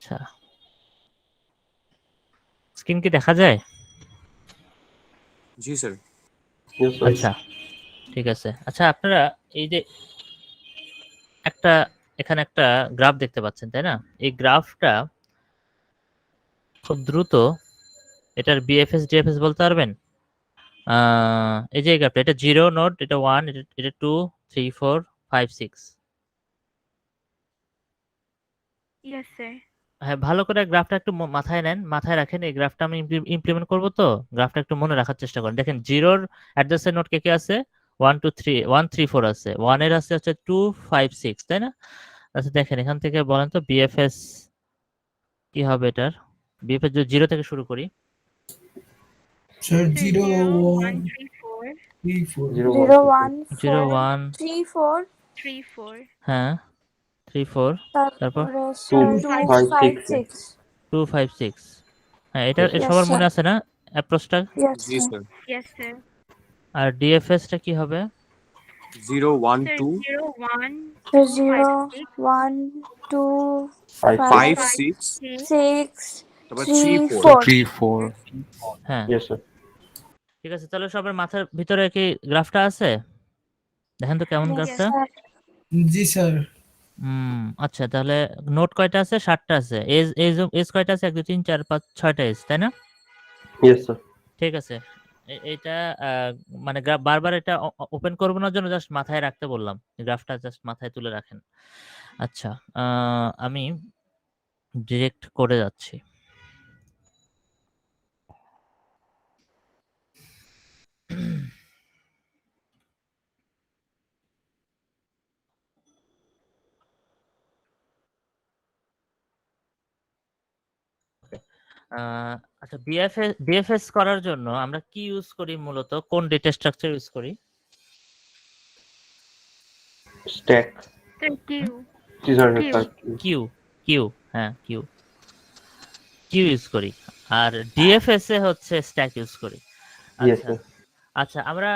আচ্ছা, স্ক্রিন কি দেখা যায়? জি স্যার। আচ্ছা, ঠিক আছে। আচ্ছা, আপনারা এই যে এখানে একটা গ্রাফ দেখতে পাচ্ছেন, তাই না? এই গ্রাফটা খুব দ্রুত এটার বিএফএস ডিএফএস বলতে পারবেন? এই যে এই গ্রাফটা, এটা 0 নোড, এটা 1, এটা 2, 3, 4, 5, 6। Yes, sir. হ্যাঁ, ভালো করে গ্রাফটা একটু মাথায় নেন, মাথায় রাখেন। এই গ্রাফটা আমি ইমপ্লিমেন্ট করব, তো গ্রাফটা একটু মনে রাখার চেষ্টা করেন। দেখেন 0-র অ্যাডজাসেন্ট নোড কে কে আছে? 1 2 3 1 3 4 আছে। 1 এর আছে হচ্ছে 2 5 6, তাই না? আচ্ছা, দেখেন এখান থেকে বলেন তো বিএফএস কি হবে এটার? বিএফএস যদি 0 থেকে শুরু করি। Sir, Sir, 0, 1 1, 3 4 3, 4. 0 1 0 4 1, 3 4 3 4 হ্যাঁ 3 4, তারপর তারপরে 2, স্যার 2 5, 5 6. 6 2 5 6। হ্যাঁ, এটা Yes, সবার Yes, মনে sir. আছে না অ্যাপ্রোচটা? Yes, জি sir. স্যার। Yes, sir. আর ডিএফএসটা কি হবে? 0 1 Sir, 2 0 1 So 2 5 0 6 1 2 5, 5 5 6 6 তারপর 3 3 4 4 3 4 হ্যাঁ, yes, sir. ঠিক আছে। তাহলে সবার মাথার ভিতরে কি গ্রাফটা আছে? দেখেন তো কেমন Yes, গ্রাফটা। sir. জি স্যার। আচ্ছা, তাহলে নোট কয়টা আছে? 7টা আছে। এজ এজ এজ কয়টা আছে? 1 2 3 4 5 6টা এজ, তাই না? Yes, sir. ঠিক আছে। এইটা মানে বারবার এটা ওপেন করব না জন্য জাস্ট মাথায় রাখতে বললাম। গ্রাফটা জাস্ট মাথায় তুলে রাখেন। আচ্ছা, আমি ডিরেক্ট করে যাচ্ছি। আচ্ছা, বিএফএস করার জন্য আমরা কি ইউজ করি মূলত? কোন ডেটা স্ট্রাকচার ইউজ করি? Stack. Sir, Q. These are the Q. five. Queue queue হ্যাঁ, কিউ ইউজ করি। আর ডিএফএস এ হচ্ছে স্ট্যাক ইউজ করি। Yes, আচ্ছা sir. আচ্ছা, আমরা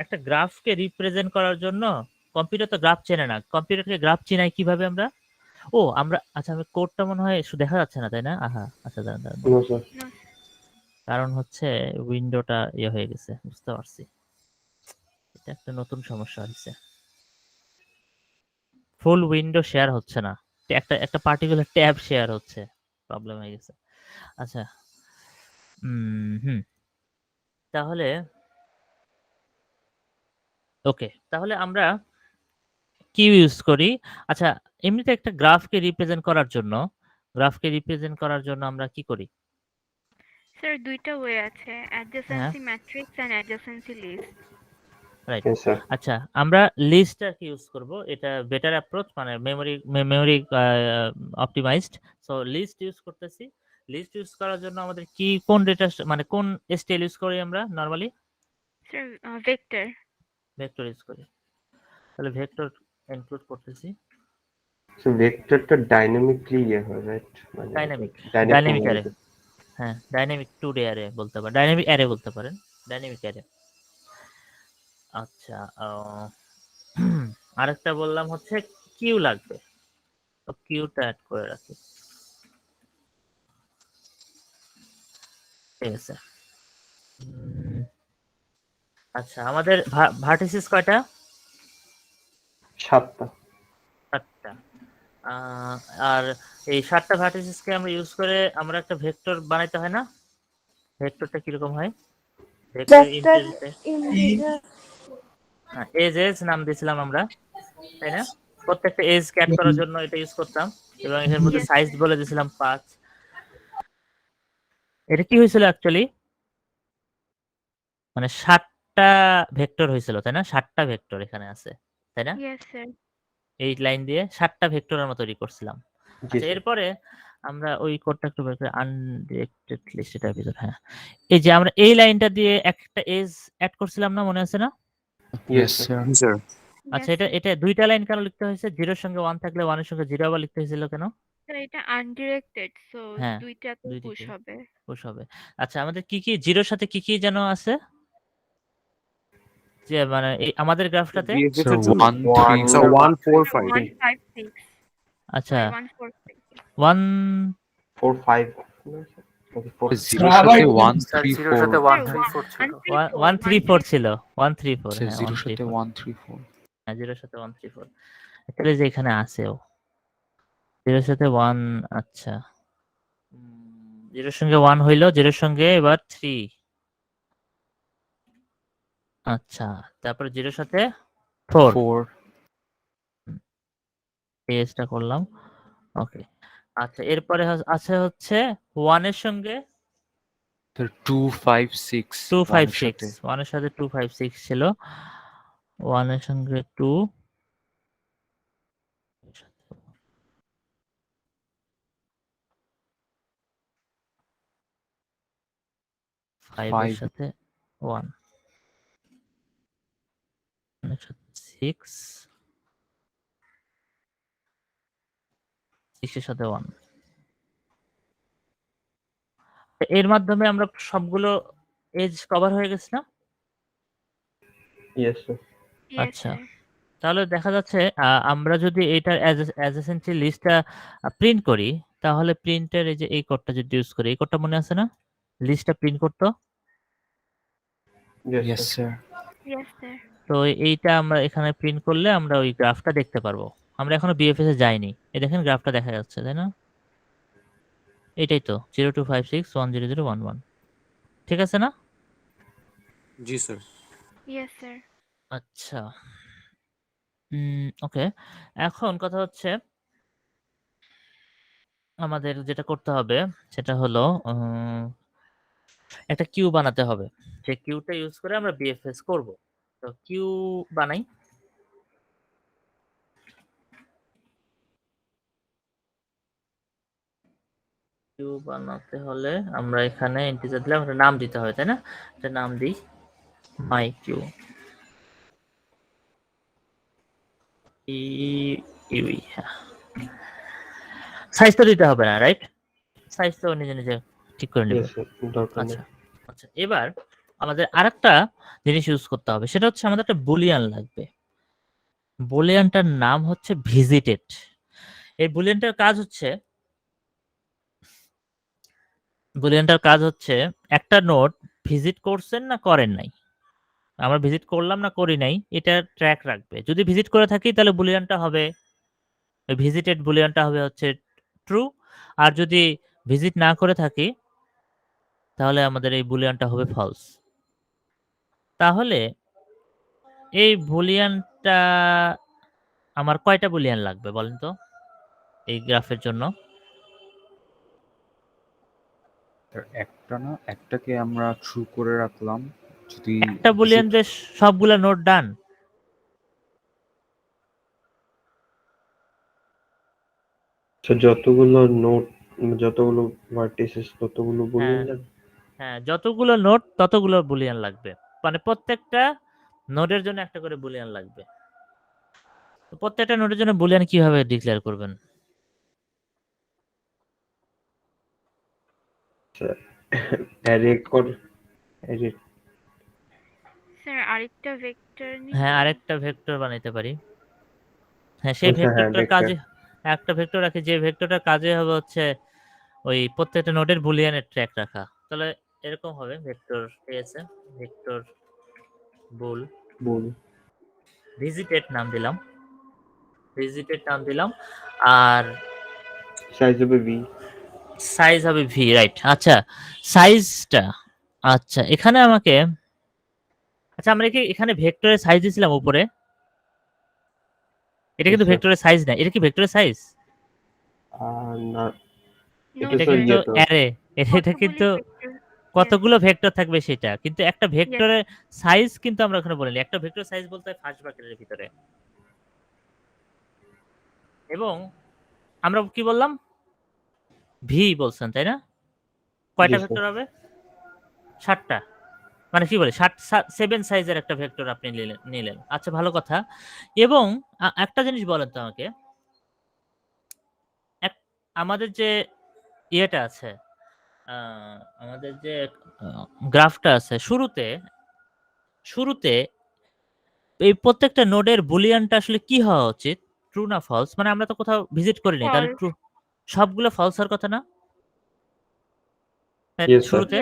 একটা গ্রাফকে রিপ্রেজেন্ট করার জন্য, কম্পিউটার তো গ্রাফ চেনে না, কম্পিউটারকে গ্রাফ চিনাই কিভাবে আমরা? আচ্ছা, আমি কোডটা মনে হয় দেখা যাচ্ছে না, তাই না? আচ্ছা, দাঁড়ান দাঁড়ান। No, sir. No. কারণ হচ্ছে উইন্ডোটা হয়ে গেছে, বুঝতে পারছি। এটা একটা নতুন সমস্যা হয়েছে। ফুল উইন্ডো শেয়ার হচ্ছে না, একটা একটা পার্টিকুলার ট্যাব শেয়ার হচ্ছে, প্রবলেম হয়ে গেছে। আচ্ছা, হুম, তাহলে ওকে, তাহলে আমরা কি ইউজ করি? আচ্ছা, এমনিতে একটা গ্রাফকে রিপ্রেজেন্ট করার জন্য আমরা কি করি? Sir, দুইটা ওয়ে আছে, হ্যাঁ, adjacency matrix and adjacency list. Right. Yes, sir. আচ্ছা, আমরা লিস্টটাকে ইউজ করব। এটা বেটার অ্যাপ্রোচ, মানে memory optimized. So list use করতেছি। লিস্ট ইউজ করার জন্য আমাদের কোন ডেটা, মানে কোন স্টাইল ইউজ করি আমরা normally? Sir, vector. Vector use করি। তাহলে ভেক্টর ইনক্লুড করতেছি। So vectorটা dynamically হয়, right? মানে ডাইনামিক dynamic অ্যারে। হ্যাঁ, ডাইনামিক 2D অ্যারে বলতে পারেন, ডাইনামিক অ্যারে বলতে পারেন, ডাইনামিক অ্যারে। আচ্ছা, আরেকটা বললাম হচ্ছে কিউ লাগবে, তো কিউটা অ্যাড করে রাখি। ঠিক আছে। আচ্ছা, আমাদের ভার্টিসিস কয়টা? 7টা। 7টা। আর এই 7টা ভার্টিসিসকে আমরা ইউজ করে আমরা একটা ভেক্টর বানাইতে হয় না? ভেক্টরটা কিরকম হয়? Vector Vector integer. হ্যাঁ, এজ নাম দিয়েছিলাম আমরা, তাই না? প্রত্যেকটা এজ কে অ্যাড করার জন্য এটা ইউজ করতাম, এবং এর মধ্যে Yes. সাইজ বলে দিয়েছিলাম 5। এটা কি হয়েছিল অ্যাকচুয়ালি? মানে 7টা ভেক্টর হয়েছিল, তাই না? 7টা ভেক্টর এখানে আছে, তাই না? Yes, sir. এই লাইন দিয়ে 7টা ভেক্টর আমরা তৈরি করছিলাম। জি আচ্ছা, স্যার। এরপরে আমরা ওই কোডটা একটু বের করে আনডিরেক্টেড লিস্ট এটার ভিতর, হ্যাঁ, এই যে আমরা এই লাইনটা দিয়ে একটা এজ অ্যাড করছিলাম না, মনে আছে না? yes sir. sir জি স্যার। আচ্ছা, Yes, এটা দুইটা লাইন কেন লিখতে হয়েছে? 0 এর সঙ্গে 1 থাকলে 1 এর সঙ্গে 0 আবার লিখতে হয়েছিল কেন? sir, এটা undirected, so হ্যাঁ, দুইটাতে দুই পুশ দিকে হবে। পুশ হবে। আচ্ছা, আমাদের কি 0 সাথে কি যেন আছে, যে মানে এই আমাদের গ্রাফটাতে? বিএফএস so এর জন্য 1 3 so 1, 1 4 So 5 1 5 6. আচ্ছা, Sorry, 1 4 6. 1 4 5 okay 4 জিরোর সাথে 1 স্যার 3 জিরোর 4 সাথে স্যার 134 ছিল 134 ছিল 134 আচ্ছা হ্যাঁ জিরোর সাথে 134 1 3 4 হ্যাঁ জিরোর সাথে 134 অ্যাকচুয়ালি যে এখানে আছেও জিরোর সাথে 1 আচ্ছা জিরোর সঙ্গে 1 হইলো জিরোর সঙ্গে এবার 3 আচ্ছা তারপর জিরোর সাথে 4 4 পেজটা করলাম ওকে আচ্ছা এরপরে আছে হচ্ছে 1 এর সঙ্গে তার 2 5 6 1 এর সাথে 256 1 এর সাথে 256 ছিল 1 এর সঙ্গে 2 5 এর 5 সাথে 1 এর সাথে 6 6 এর সাথে 1 এর মাধ্যমে আমরা সবগুলো এজ কভার হয়ে গেছে না yes sir ইয়েস আচ্ছা স্যার তাহলে দেখা যাচ্ছে আমরা যদি এটার অ্যাডজেসেন্সি লিস্টটা প্রিন্ট করি তাহলে প্রিন্টের এই যে এই কোডটা যদি ইউজ করি এই কোডটা মনে আছে না লিস্টটা প্রিন্ট করতো yes yes sir sir yes sir তো এইটা আমরা এখানে প্রিন্ট করলে আমরা ওই গ্রাফটা দেখতে পারবো আমরা এখনো বিএফএস এ যাইনি এই দেখেন গ্রাফটা দেখা যাচ্ছে তাই না এটাই তো 025610011 ঠিক আছে না জি স্যার ইয়েস স্যার আচ্ছা ওকে এখন কথা হচ্ছে আমাদের যেটা করতে হবে সেটা হলো একটা কিউ বানাতে হবে যে কিউটা ইউজ করে আমরা বিএফএস করব তো কিউ বানাই কিউ বানাতে হলে আমরা এখানে ইন্টিজার দিলে একটা নাম দিতে হবে তাই না একটা নাম দিই মাই কিউ ইউই সাইজ তো দিতে হবে না রাইট সাইজ তো নিজে নিজে ঠিক করে নেবে yes sir দরকার নেই আচ্ছা আচ্ছা এবার আমাদের আরেকটা জিনিস ইউজ করতে হবে সেটা হচ্ছে আমাদের একটা বুলিয়ান লাগবে বুলিয়ানটার নাম হচ্ছে ভিজিটেড এই বুলিয়ানটার কাজ হচ্ছে একটা নোড ভিজিট করছেন না করেন নাই আমরা ভিজিট করলাম না করি নাই এটা ট্র্যাক রাখবে যদি ভিজিট করে থাকি তাহলে বুলিয়ানটা হবে ভিজিটেড বুলিয়ানটা হবে হচ্ছে ট্রু আর যদি ভিজিট না করে থাকি তাহলে আমাদের এই বুলিয়ানটা হবে ফলস তাহলে এই বুলিয়ানটা আমার কয়টা বুলিয়ান লাগবে বলেন তো এই গ্রাফের জন্য একটা না একটাকে আমরা ট্রু করে রাখলাম যদি একটা বুলিয়ান দিয়ে সবগুলা নোট ডান so যতগুলো ভার্টিসেস ততগুলো বলুন হ্যাঁ হ্যাঁ যতগুলো নোট ততগুলো বুলিয়ান লাগবে মানে প্রত্যেকটা নোডের জন্য একটা করে বুলিয়ান লাগবে তো প্রত্যেকটা নোডের জন্য বুলিয়ান কিভাবে ডিক্লেয়ার করবেন অ্যারে অ্যারে স্যার আরেকটা ভেক্টর হ্যাঁ আরেকটা ভেক্টর বানাইতে পারি হ্যাঁ সেই আচ্ছা, হ্যাঁ, ভেক্টরটার vector। কাজে একটা ভেক্টর রাখি যে ভেক্টরটার কাজে হবে হচ্ছে ওই প্রত্যেকটা নোডের বুলিয়ানের ট্র্যাক রাখা তাহলে এরকম হবে ভেক্টর পেয়েছে ভেক্টর বুল বল ভিজিটেড নাম দিলাম আর সাইজ হবে ভি সাইজ হবে ভি রাইট আচ্ছা সাইজটা আচ্ছা এখানে আমাকে আচ্ছা আমরা কি এখানে ভেক্টরের সাইজ দিয়েছিলাম উপরে এটা কিন্তু Yes, sir. ভেক্টরের সাইজ না এটা কি ভেক্টরের সাইজ না নো এটা এটা তো কিন্তু ইয়ে তো অ্যারে এটা কিন্তু কতগুলো ভেক্টর থাকবে সেটা কিন্তু একটা ভেক্টরের সাইজ কিন্তু আমরা ওখানে বলিনি একটা ভেক্টর সাইজ বলতে হয় ফার্স্ট ব্র্যাকেটের ভিতরে এবং আমরা কি বললাম ভি বলছেন তাই না কয়টা Yes, sir. ভেক্টর হবে 7টা মানে কি বলে 7 সাইজের একটা ভেক্টর আপনি নিলেন আচ্ছা ভালো কথা এবং একটা জিনিস বলেন তো আমাকে আমাদের যে ইয়েটা আছে আমাদের যে গ্রাফটা আছে শুরুতে এই প্রত্যেকটা নোডের বুলিয়ানটা আসলে কি হওয়া উচিত ট্রু না ফলস মানে আমরা তো কোথাও ভিজিট করিনি তাহলে False. ট্রু সবগুলো ফলস হওয়ার কথা না? Yes, sir. শুরুতে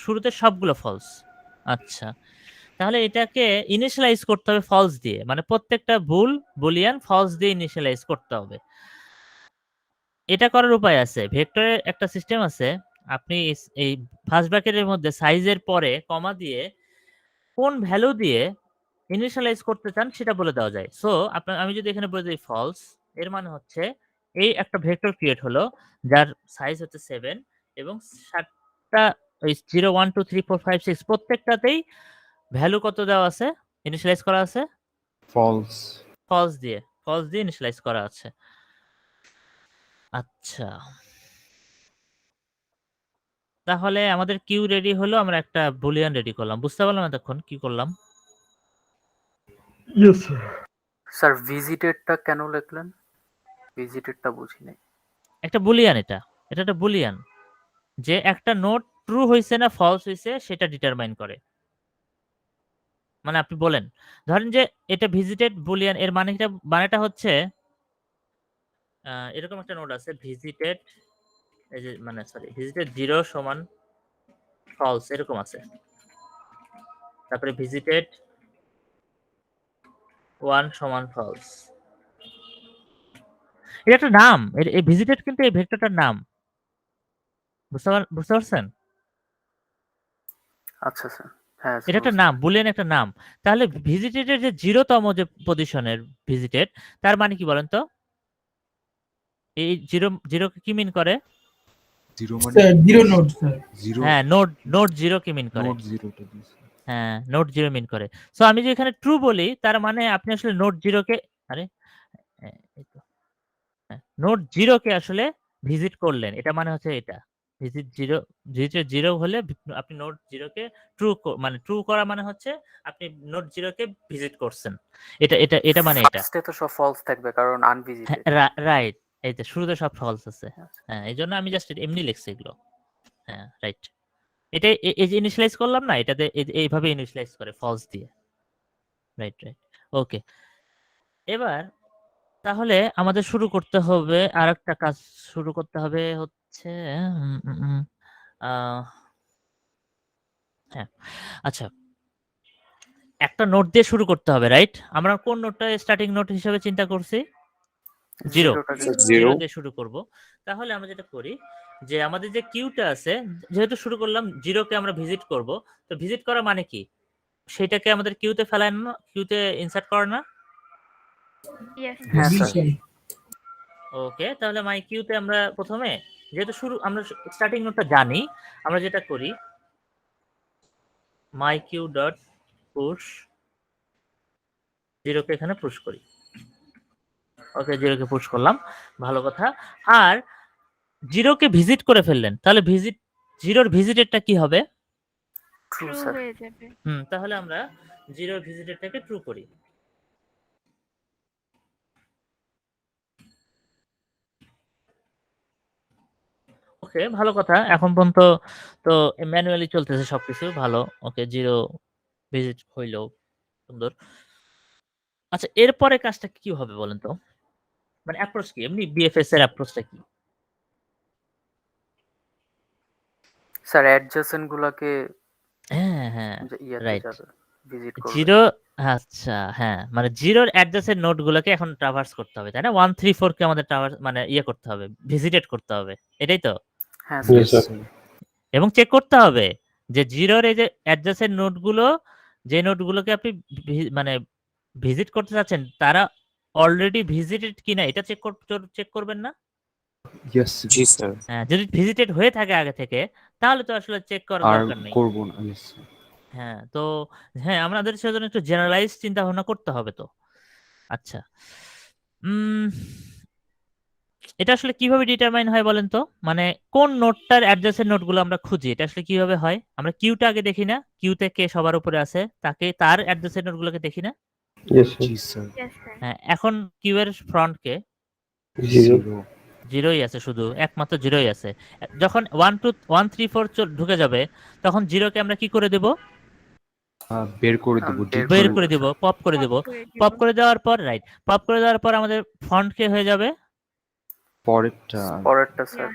শুরুতে সবগুলো ফলস। আচ্ছা, তাহলে এটাকে ইনিশিয়ালাইজ করতে হবে ফলস দিয়ে, মানে প্রত্যেকটা বুলিয়ান ফলস দিয়ে ইনিশিয়ালাইজ করতে হবে। এটা করার উপায় আছে, ভেক্টরের একটা সিস্টেম আছে। আপনি এই ফার্স্ট ব্র্যাকেটের মধ্যে সাইজের পরে কমা দিয়ে কোন ভ্যালু দিয়ে ইনিশিয়ালাইজ করতে চান সেটা বলে দেওয়া যায়। সো আমি যদি এখানে বলে দিই ফলস, এর মানে হচ্ছে এই একটা ভেক্টর ক্রিয়েট হলো যার সাইজ হচ্ছে 7 এবং 7টা ওই 0 1 2 3 4 5 6 প্রত্যেকটাতেই ভ্যালু কত দেওয়া আছে, ইনিশিয়ালাইজ করা আছে ফলস। ফলস দিয়ে ইনিশিয়ালাইজ করা আছে। আচ্ছা, তাহলে আমাদের কিউ রেডি হলো, আমরা একটা বুলিয়ান রেডি করলাম। বুঝতে পারলাম এতক্ষণ কি করলাম? Yes, sir. স্যার ভিজিটেডটা কেন লিখলেন? ভিজিটেডটা বুঝি নাই। একটা বুলিয়ান, এটা একটা বুলিয়ান যে একটা নোট ট্রু হইছে না ফলস হইছে সেটা ডিটারমাইন করে। মানে আপনি বলেন, ধরেন যে এটা ভিজিটেড বুলিয়ান, এর মানেটা হচ্ছে এরকম একটা নোট আছে ভিজিটেড, এই যে মানে সরি ভিজিটেড 0 সমান ফলস এরকম আছে, তারপরে ভিজিটেড 1 সমান ফলস। এটা একটা নাম, এই ভিজিটেড কিন্তু এই ভেক্টরটার নাম। বুঝতে পারছেন? আচ্ছা স্যার, হ্যাঁ এটা একটা নাম, বুলিয়ান একটা নাম। তাহলে ভিজিটেডের যে 0তম যে পজিশনের ভিজিটেড, তার মানে কি বলেন তো? এই 0 কে কি মিন করে? 0 মানে স্যার জিরো নোট স্যার। 0 হ্যাঁ, নোট 0 কি মিন করে? নোট 0টা দিয়েছে। হ্যাঁ, নোট 0 মিন করে। সো আমি যদি এখানে ট্রু বলি তার মানে আপনি আসলে নোট 0 কে আরে এই তো নোট 0 কে আসলে ভিজিট করলেন। এটা মানে হচ্ছে এটা। ভিজিটেড 0 হলে আপনি নোট 0 কে মানে ট্রু করা মানে হচ্ছে আপনি নোট 0 কে ভিজিট করছেন। এটা মানে এটা। ফার্স্টে তো সব ফলস থাকবে কারণ হ্যাঁ, আনভিজিটেড। রাইট। এই তো শুরুতে সব ফলস আছে। হ্যাঁ, এইজন্য আমি জাস্ট এমনি লিখছি এগুলো। হ্যাঁ, রাইট। এটা এই যে ইনিশিয়ালাইজ করলাম না, এটাতে এইভাবে ইনিশিয়ালাইজ করে ফলস দিয়ে। রাইট। ওকে। এবার তাহলে আমাদের শুরু করতে হবে, আরেকটা কাজ শুরু করতে হবে হচ্ছে হ্যাঁ, আচ্ছা, একটা নোট দিয়ে শুরু করতে হবে, রাইট? আমরা কোন নোটটা স্টার্টিং নোট হিসেবে চিন্তা করছি? 0 0 দিয়ে শুরু করব। তাহলে আমরা যেটা করি যে আমাদের যে কিউটা আছে, যেহেতু শুরু করলাম 0 কে আমরা ভিজিট করব, তো ভিজিট করা মানে কি? সেটাকে আমাদের কিউতে ফেলানো, কিউতে ইনসার্ট করা না? ইয়েস হ্যাঁ জি স্যার। স্যার। ওকে, তাহলে মাই কিউতে আমরা প্রথমে যেহেতু আমরা স্টার্টিং নোটটা জানি, আমরা যেটা করি মাই কিউ ডট পুশ 0 কে এখানে পুশ করি। ওকে, 0 কে পুশ করলাম, ভালো কথা। আর 0 কে ভিজিট করে ফেললেন, তাহলে 0 ভিজিটেডটা কি হবে? True true sir. হয়ে যাবে। তাহলে আমরা 0 ভিজিটেডটাকে ট্রু করি। ওকে, ভালো কথা। এখন পর্যন্ত তো ম্যানুয়ালি চলতেছে সবকিছু ভালো। ওকে, 0 ভিজিট হইলো, সুন্দর। আচ্ছা, এরপরে কাজটা কি হবে বলেন তো? মানে অ্যাপ্রোচ কি? এমনি বিএফএস এর অ্যাপ্রোচটা কি? স্যার অ্যাডজাসেন্ট গুলাকে হ্যাঁ, ইয়াতে রাইট। যাবে, ভিজিট করবে। 0 আচ্ছা, হ্যাঁ, মানে 0 এর অ্যাডজাসেন্ট নোডগুলোকে এখন ট্রাভার্স করতে হবে, তাই না? 1 3 4 কে আমাদের মানে করতে হবে, ভিজিটেট করতে হবে। এটাই তো? হ্যাঁ স্যার। Yes, sir. এবং চেক করতে হবে যে 0 এর এই যে অ্যাডজাসেন্ট নোডগুলো, যে নোডগুলোকে আপনি মানে ভিজিট করতে চাচ্ছেন তারা অলরেডি ভিজিটেড কিনা এটা চেক করবেন না? ইয়েস জি স্যার হ্যাঁ, যদি ভিজিটেড হয়ে থাকে আগে থেকে তাহলে তো আসলে চেক করার আর দরকার নেই। করব না। ইয়েস হ্যাঁ, তো হ্যাঁ, আমাদের সেজন্য একটু জেনারেলাইজ চিন্তা ভাবনা করতে হবে তো। আচ্ছা, এটা আসলে কিভাবে ডিটারমাইন হয় বলেন তো? মানে কোন নোটটার অ্যাডজাসেন্ট নোটগুলো আমরা খুঁজি, এটা আসলে কিভাবে হয়? আমরা কিউটা আগে দেখি না? কিউতে কে সবার উপরে আছে তার অ্যাডজাসেন্ট নোটগুলোকে দেখি না? Yes, sir. জি স্যার। Yes sir. হ্যাঁ, এখন কিউ এর ফ্রন্ট কে? 0. 0ই আছে, শুধু একমাত্র 0ই আছে। যখন 1 2 1 3 4 ঢুকে যাবে তখন 0 কে আমরা কি করে দেব? বের করে দেব। বের করে দেব, পপ করে দেব। করে দিব। পপ করে দেওয়ার পর রাইট, পপ করে দেওয়ার পর আমাদের ফন্ট কে হয়ে যাবে? পরেরটা পরেরটা স্যার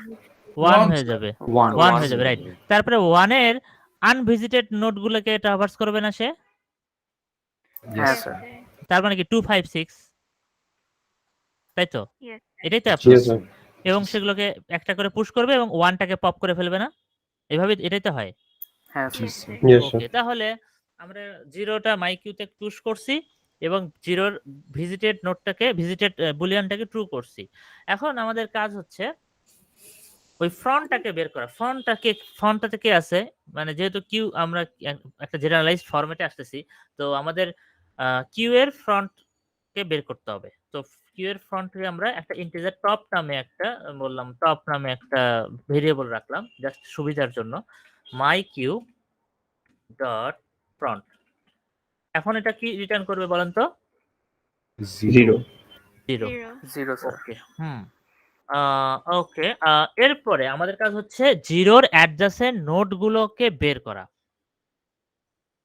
ওয়ান হয়ে যাবে, ওয়ান ওয়ান হয়ে যাবে, রাইট। তারপরে ওয়ানের আনভিজিটেড নোট গুলোকে ট্রাভার্স করবে না সে, হ্যাঁ Yes, স্যার sir. তার মানে কি 2 5 6, তাই তো? Yes. এটাই তো Yes, অ্যাপ্রোচ। sir. এবং সেগুলোকে একটা করে পুশ করবে এবং ওয়ানটাকে পপ করে ফেলবে না, এভাবে এটাই তো হয়। হ্যাঁ জি স্যার স্যার Yes, sir. ওকে, তাহলে আমরা জিরোটা মাইকিউতে পুশ করছি এবং জিরোর ভিজিটেড নোটটাকে, ভিজিটেড বুলিয়ানটাকে ট্রু করছি। এখন আমাদের কাজ হচ্ছে ওই ফ্রন্টটাকে বের করা। ফ্রন্টটাতে কে আছে, মানে যেহেতু কিউ আমরা একটা জেনারেলাইজড ফরম্যাটে আসতেছি, তো আমাদের কিউ এর ফ্রন্টকে বের করতে হবে। তো কিউ এর ফ্রন্টে আমরা একটা ইন্টিজার টপ নামে একটা বললাম, টপ নামে একটা ভেরিয়েবল রাখলাম জাস্ট সুবিধার জন্য, মাই কিউ ডট ফ্রন্ট। এখন এটা কি রিটার্ন করবে বলেন তো? Zero. Zero. 0. Zero sir okay, okay, এরপরে আমাদের কাজ হচ্ছে জিরোর অ্যাডজাসেন্ট নোটগুলোকে বের করা।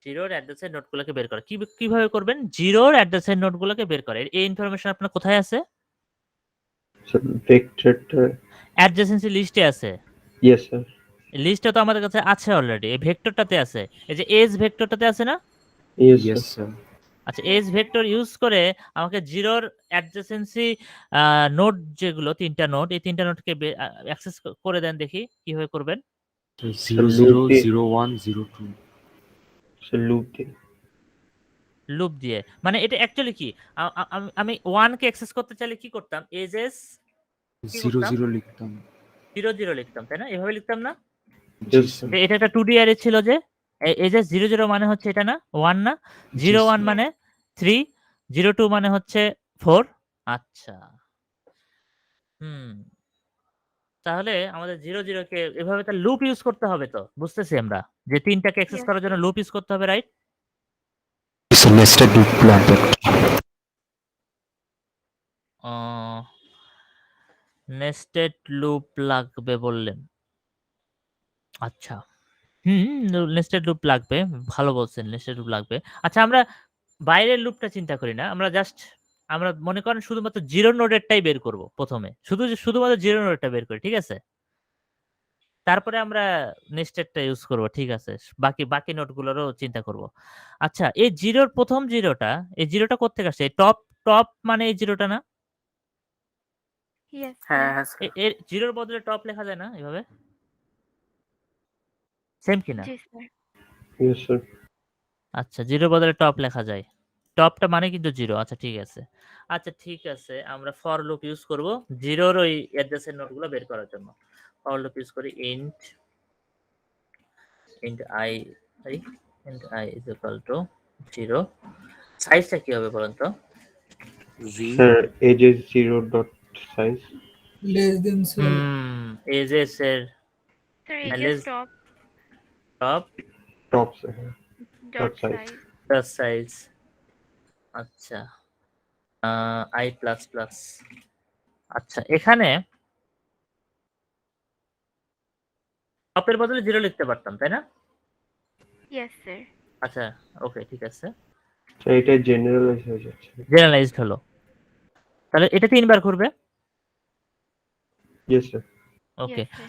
জিরোর অ্যাডজাসেন্ট নোটগুলোকে বের করা কিভাবে করবেন? জিরোর অ্যাডজাসেন্ট নোটগুলোকে বের করা, এই ইনফরমেশন আপনার কোথায় আছে? So vector. অ্যাডজাসেন্সি লিস্টে আছে। Yes, sir. লিস্টটা তো আমাদের কাছে আছে অলরেডি, এই ভেক্টরটাতে আছে, এই যে এজ ভেক্টরটাতে আছে না? Yes, yes sir. স্যার আচ্ছা, এজ ভেক্টর ইউজ করে আমাকে জিরোর অ্যাডজাসেন্সি নোট যেগুলো, তিনটা নোট, এই তিনটা নোটকে অ্যাক্সেস করে দেন, দেখি কিভাবে করবেন। 0 0 1 0 2 So loop দিয়ে। লুপ দিয়ে, মানে এটা অ্যাকচুয়ালি কি, আমি 1 কে অ্যাক্সেস করতে চাইলে কি করতাম? এজেস 0 0 লিখতাম 0 0 লিখতাম, তাই না? এভাবে লিখতাম না? জি Yes, স্যার sir. এটা একটা 2D অ্যারে ছিল, যে এজেস 0 0 মানে হচ্ছে এটা না, 1 না, 0 1 মানে 3, 0 2 মানে হচ্ছে 4। আচ্ছা, তাহলে আমাদের 0 0 কে এভাবে তার লুপ ইউজ করতে হবে, তো বুঝতেছি আমরা যে তিনটাকে অ্যাক্সেস Yes, করার জন্য লুপ ইউজ করতে হবে, রাইট? নেস্টেড লুপ লাগবে নেস্টেড লুপ লাগবে বললেন, আচ্ছা। নেস্টেড লুপ লাগবে, ভালো বলছেন, নেস্টেড লুপ লাগবে। আচ্ছা, আমরা বাইরের লুপটা চিন্তা করি না, আমরা জাস্ট আমরা মনে করেন শুধুমাত্র জিরো নোডেরটাই বের করব প্রথমে, শুধুমাত্র জিরো নোডেরটা বের করি, ঠিক আছে? তারপরে আমরা নেস্টেডটা ইউজ করব, ঠিক আছে? বাকি বাকি নোটগুলোরও চিন্তা করব। আচ্ছা, এই জিরোর প্রথম জিরোটা, এই জিরোটা কোত্থেকে আসছে? টপ টপ মানে এই জিরোটা না? Yes, হ্যাঁ sir. হ্যাঁ স্যার এর জিরোর বদলে টপ লেখা যায় না এভাবে? সেম কিনা? Yes, sir. Yes, sir. আচ্ছা, জিরোর বদলে টপ লেখা যায়। টপটা মানে কিন্তু জিরো। আচ্ছা, ঠিক আছে। আচ্ছা, ঠিক আছে। আমরা ফর লুপ ইউজ করব জিরোর ওই অ্যাড্রেসের নোটগুলো বের করার জন্য। ফর লুপ ইউজ করি int i is equal to 0। সাইজটা কি হবে বলেন তো? V Sir, age is 0 dot size. less than 12. Edges এর Sir, And it let's- is top top Top, sir. dot size. size. Plus size. আচ্ছা, i plus plus. আচ্ছা, এখানে টপের বদলে 0 লিখতে পারতাম, তাই না? Yes, sir. আচ্ছা, ওকে, ঠিক আছে। So এটা generalize হয়ে যাচ্ছে। জেনারেলাইজড হলো। তাহলে এটা 3 বার করবে। Yes, sir. ওকে, Yes, sir.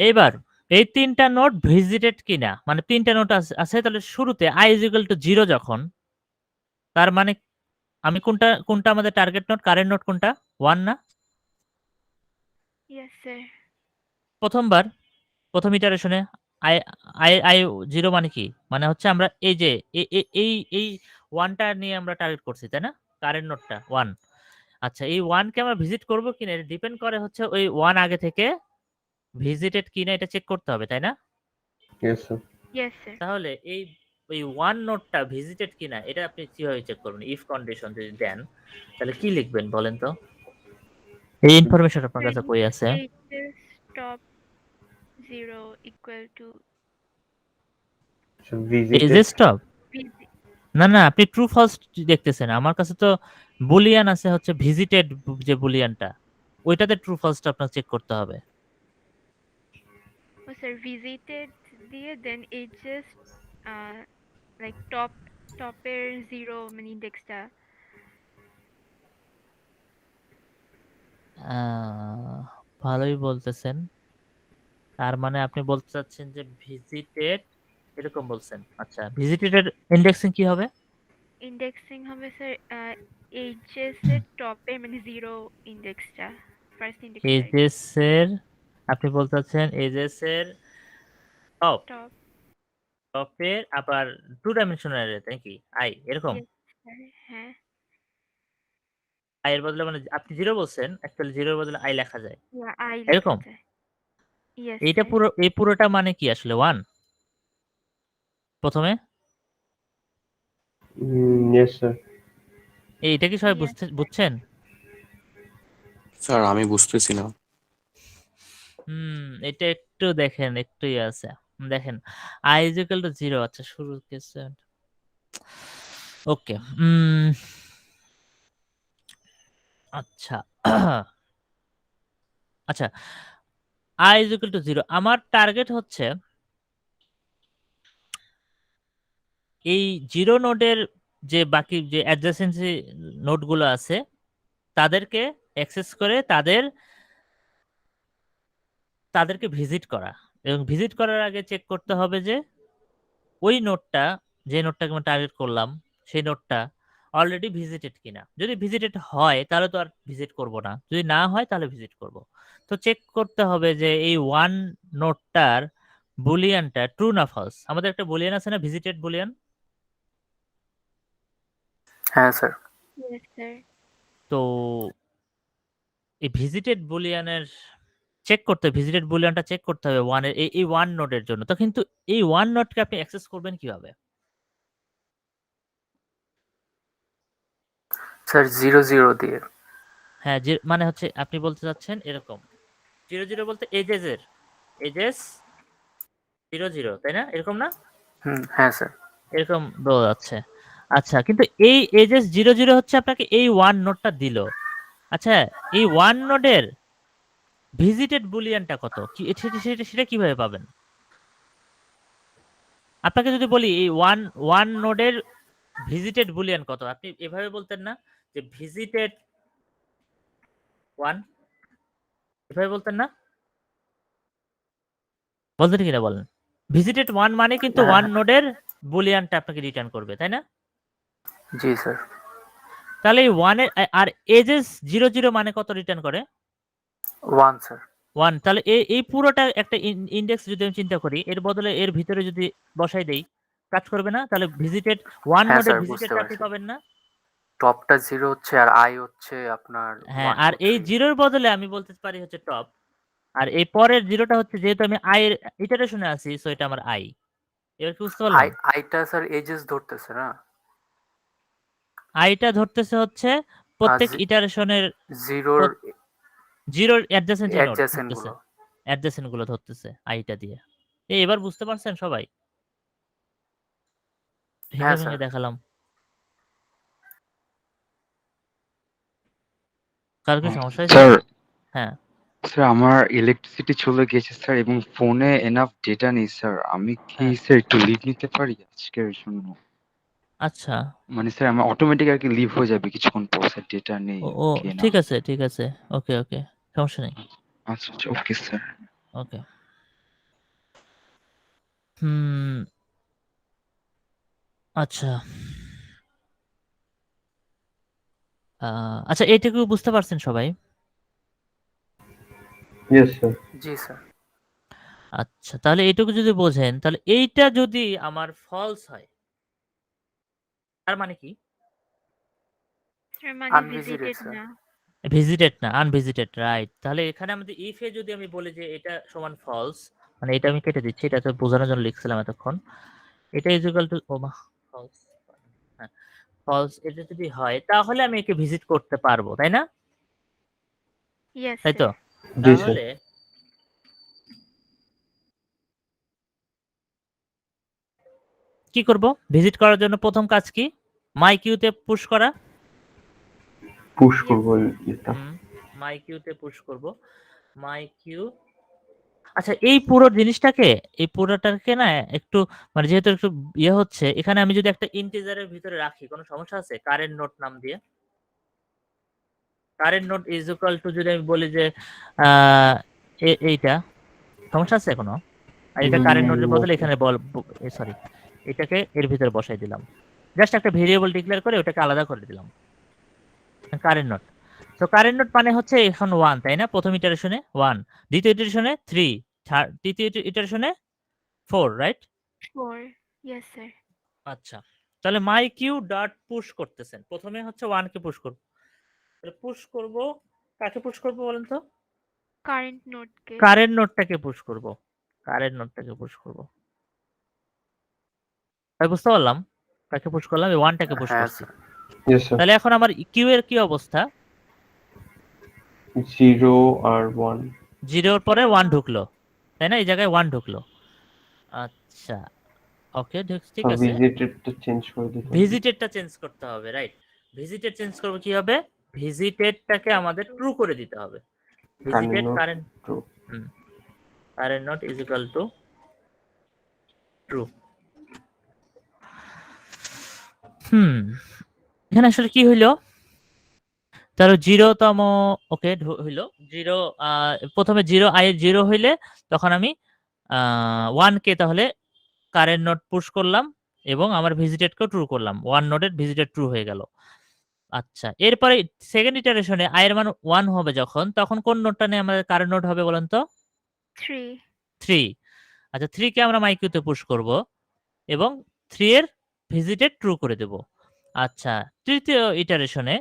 এইবার এই তিনটা নোট ভিজিটেড কিনা, মানে তিনটা নোট আছে, তাহলে শুরুতে i is equal to 0 যখন, তার মানে আমি কোনটা কোনটা আমাদের টার্গেট নোট, কারেন্ট নোট কোনটা? 1 না? Yes, sir. প্রথমবার প্রথম ইটারেশনে i i i 0 মানে কি? মানে হচ্ছে আমরা এই যে এই 1টা নিয়ে আমরা টার্গেট করছি, তাই না? কারেন্ট নোটটা 1। আচ্ছা, এই 1 কে আমরা ভিজিট করব কিনা এটা ডিপেন্ড করে হচ্ছে ওই 1 আগে থেকে ভিজিটেড কিনা এটা চেক করতে হবে, তাই না? Yes, sir. Yes, sir. তাহলে ওই 1 নোটটা ভিজিটেড কিনা এটা আপনি কিভাবে চেক করবেন? ইফ কন্ডিশন যদি দেন তাহলে কি লিখবেন বলেন তো? এই ইনফরমেশন আপনার কাছে কই আছে? It is top 0 equal to So visited. Is it stop? busy. না না, আপনি ট্রু ফলস দেখতেছেন। আমার কাছে তো বুলিয়ান আছে হচ্ছে ভিজিটেড, যে বুলিয়ানটা ওইটাতে ট্রু ফলসটা আপনাকে চেক করতে হবে। Oh, sir, visited দিয়ে then it just like topper 0 মানে indexটা ভালোই বলতেছেন। তার মানে আপনি বলতে চাচ্ছেন যে ভিজিটেড এরকম বলছেন। আচ্ছা, ভিজিটেড এর ইন্ডেক্সিং কি হবে? ইন্ডেক্সিং হবে স্যার এইচএস এর টপে মানে 0 ইন্ডেক্সটা ফার্স্ট ইন্ডেক্সটা এজেস এর আপনি বলতে চাচ্ছেন এজেস এর টপ টপ। টপের আবার 2 ডাইমেনশনাল অ্যারে নাকি? আই এরকম? ইয়েস স্যার, হ্যাঁ। আই এর বদলে মানে আপনি 0 বলছেন, অ্যাকচুয়ালি 0 এর বদলে আই লেখা যায়। আই লেখা এরকম? যায়। ইয়েস এইটা স্যার। এই পুরোটা মানে কি আসলে 1 প্রথমে? Yes sir. এইটা কি সবাই ইয়েস বুঝছেন? স্যার আমি বুঝতেছি না। এটা একটু দেখেন, একটুই আছে। দেখেন i is equal to 0, আচ্ছা শুরুর কেসে ওকে। আচ্ছা আচ্ছা, i is equal to 0 আমার টার্গেট হচ্ছে এই 0 নোডের যে বাকি যে অ্যাডজাসেন্সি নোডগুলো আছে তাদেরকে অ্যাক্সেস করে তাদেরকে ভিজিট করা, এবং ভিজিট করার আগে চেক করতে হবে যে ওই নোডটা, যে নোডটাকে আমি টার্গেট করলাম সেই নোডটা অলরেডি ভিজিটেড কিনা। যদি ভিজিটেড হয় তাহলে তো আর ভিজিট করব না, যদি না হয় তাহলে ভিজিট করব। তো চেক করতে হবে যে এই 1 নোডটার বুলিয়ানটা ট্রু না ফলস। আমাদের একটা বুলিয়ান আছে না, ভিজিটেড বুলিয়ান? হ্যাঁ স্যার। Yes sir. তো এই ভিজিটেড বুলিয়ানের চেক করতে, ভিজিটেড বুলিয়ানটা চেক করতে হবে 1 এর এই 1 নোডের জন্য। তো কিন্তু এই 1 নোডকে আপনি অ্যাক্সেস করবেন কিভাবে? স্যার 0 দিয়ে। হ্যাঁ, যে মানে হচ্ছে আপনি বলতে চাচ্ছেন এরকম 0 বলতে এজেস 0 তাই না? এরকম না? হ্যাঁ স্যার। এরকম বোঝা যাচ্ছে। আচ্ছা, কিন্তু এই এজেস 0 হচ্ছে আপনাকে এই 1 নোডটা দিল। আচ্ছা, এই 1 নোডের ভিজিটেড বুলিয়ানটা কত? কি সেটা কিভাবে পাবেন? আপনাকে যদি বলি এই 1 নোডের ভিজিটেড বুলিয়ান কত, আপনি এভাবে বলতেন না যে ভিজিটেড 1, এভাবে বলতেন না? বলতেন কিনা বলেন? ভিজিটেড 1 মানে কিন্তু 1 নোডের বুলিয়ানটা আপনাকে রিটার্ন করবে, তাই না? জি স্যার। তাহলে এই 1 এর আর এজেস 0 মানে কত রিটার্ন করে? 1 স্যার। 1। তাহলে এই পুরোটা একটা ইনডেক্স যদি আমি চিন্তা করি, এর বদলে এর ভিতরে যদি বসাই দেই, কাজ করবে না? তাহলে ভিজিটেড 1 হ্যাঁ নোডের স্যার, বুঝতে ভিজিটেডটা আপনি পারছি। পাবেন না? টপটা 0 হচ্ছে আর আই হচ্ছে আপনার হ্যাঁ, 1 আর 2 এই 3। 0 এর বদলে আমি বলতে পারি হচ্ছে টপ। আর এই পরের 0টা হচ্ছে, যেহেতু আমি i এর ইটারেশনে আছি, সো এটা আমার i। এবার কি বুঝতে পারলেন? আইটা স্যার এজেস ধরতেছে না। আইটা ধরতেছে হচ্ছে প্রত্যেক ইটারেশনের 0 0 অ্যাডজাসেন্ট যে নোড অ্যাডজাসেন্ট ধরতেছে, গুলো। অ্যাডজাসেন্ট গুলো ধরতেছে আইটা দিয়ে। এবার বুঝতে পারছেন সবাই? ভেঙে হ্যাঁ ভেঙে স্যার। দেখালাম। কার কি সমস্যা হয়েছে? স্যার হ্যাঁ, স্যার আমার ইলেকট্রিসিটি চলে গেছে স্যার, এবং ফোনে এনাফ ডেটা নেই স্যার। আমি কি হ্যাঁ। স্যার একটু লিভ নিতে পারি আজকের জন্য? আচ্ছা। মানে স্যার আমার অটোমেটিক আর কি লিভ হয়ে যাবে কিছুক্ষণ পর, স্যার ডেটা নেই ও ওকে না। ঠিক আছে, ঠিক আছে। ওকে, ওকে, সমস্যা নেই। আচ্ছা আচ্ছা, ওকে স্যার। ওকে। হুম, আচ্ছা। আচ্ছা, এইটুকু বুঝতে পারছেন সবাই? Yes sir. জি স্যার। আচ্ছা, তাহলে এইটুকু যদি বোঝেন, তাহলে এইটা যদি আমার ফলস হয় তার মানে কি? স্যার মানে Unvisited, ভিজিটেড স্যার। না। ভিজিটেড না, আনভিজিটেড, রাইট। তাহলে এখানে আমাদের ইফ এ যদি আমি বলি যে এটা সমান ফলস, মানে এটা আমি কেটে দিচ্ছি, এটা তো বোঝানোর জন্য লিখছিলাম এতক্ষণ। এটা ইজ ইকুয়াল টু ফলস। হ্যাঁ, ফলস এটা যদি হয় তাহলে আমি একে ভিজিট করতে পারবো, তাই না? ইয়েস তাই তো? স্যার। জি স্যার। তাহলে কি করব? ভিজিট করার জন্য প্রথম কাজ কি? মাই কিউতে পুশ করা। পুশ করবো এটা। মাই কিউতে পুশ করব। মাই কিউ। আচ্ছা, এই পুরো জিনিসটাকে, এই পুরোটাকে না একটু, মানে যেহেতু একটু ইয়ে হচ্ছে, এখানে আমি যদি একটা ইন্টিজারের ভিতরে রাখি কোনো সমস্যা আছে? কারেন্ট নোট নাম দিয়ে current note is equal to যদি আমি বলি যে আহ, এইটা সমস্যা আছে এখনো? আর এটা কারেন্ট নোটের বদলে এখানে সরি, এটাকে এর ভিতরে বসাই দিলাম, জাস্ট একটা ভেরিয়েবল ডিক্লেয়ার করে ওটাকে আলাদা করে দিলাম কারেন্ট নোট। তো কারেন্ট নোট মানে হচ্ছে এখন 1, তাই না? প্রথম ইটারেশনে 1, দ্বিতীয় ইটারেশনে 3, তৃতীয় ইটারেশনে 4, রাইট? 4. Yes, sir. আচ্ছা, তাহলে মাই কিউ ডট পুশ করতেছেন, প্রথমে হচ্ছে 1 কে পুশ করব, তাহলে পুশ করব, কাকে পুশ করব বলেন তো? Current node ke. কারেন্ট নোটটাকে পুশ করব, কারেন্ট নোটটাকে পুশ করব। তাই বুঝতে পারলাম কাকে পুশ করলাম, এই 1টাকে পুশ হ্যাঁ করছি। স্যার। Yes, sir. তাহলে এখন আমার কিউ এর কি অবস্থা? 0 আর 1. 0 এর পরে 1 1. ঢুকলো, তাই না? এই জায়গায় 1 ঢুকলো। আচ্ছা, ওকে, ঠিক আর আছে। ভিজিটেডটা চেঞ্জ করে দিতে হবে। ভিজিটেডটা চেঞ্জ করতে হবে, রাইট? ভিজিটেড চেঞ্জ করব কি হবে? ভিজিটেডটাকে আমাদের ট্রু করে দিতে হবে। Visited Current current node true. Current not is equal to true. এখানে আসলে কি হইলো? তার 0তম, ওকে হইলো 0, প্রথমে 0 আই 0 হইলে তখন আমি 1 কে তাহলে কারেন্ট নোট পুশ করলাম এবং আমার ভিজিটেডকেও ট্রু করলাম, 1 নোটের ভিজিটেড ট্রু হয়ে গেল। আচ্ছা, এরপরে সেকেন্ড ইটারেশনে আই এর মান 1 হবে যখন, তখন কোন নোটটা নিয়ে আমাদের কারেন্ট নোট হবে বলেন তো? 3. 3। আচ্ছা, 3 কে আমরা মাইকিউতে পুশ করব এবং 3 এর ভিজিটেড ট্রু করে দেব। আচ্ছা, তৃতীয় ইটারেশনে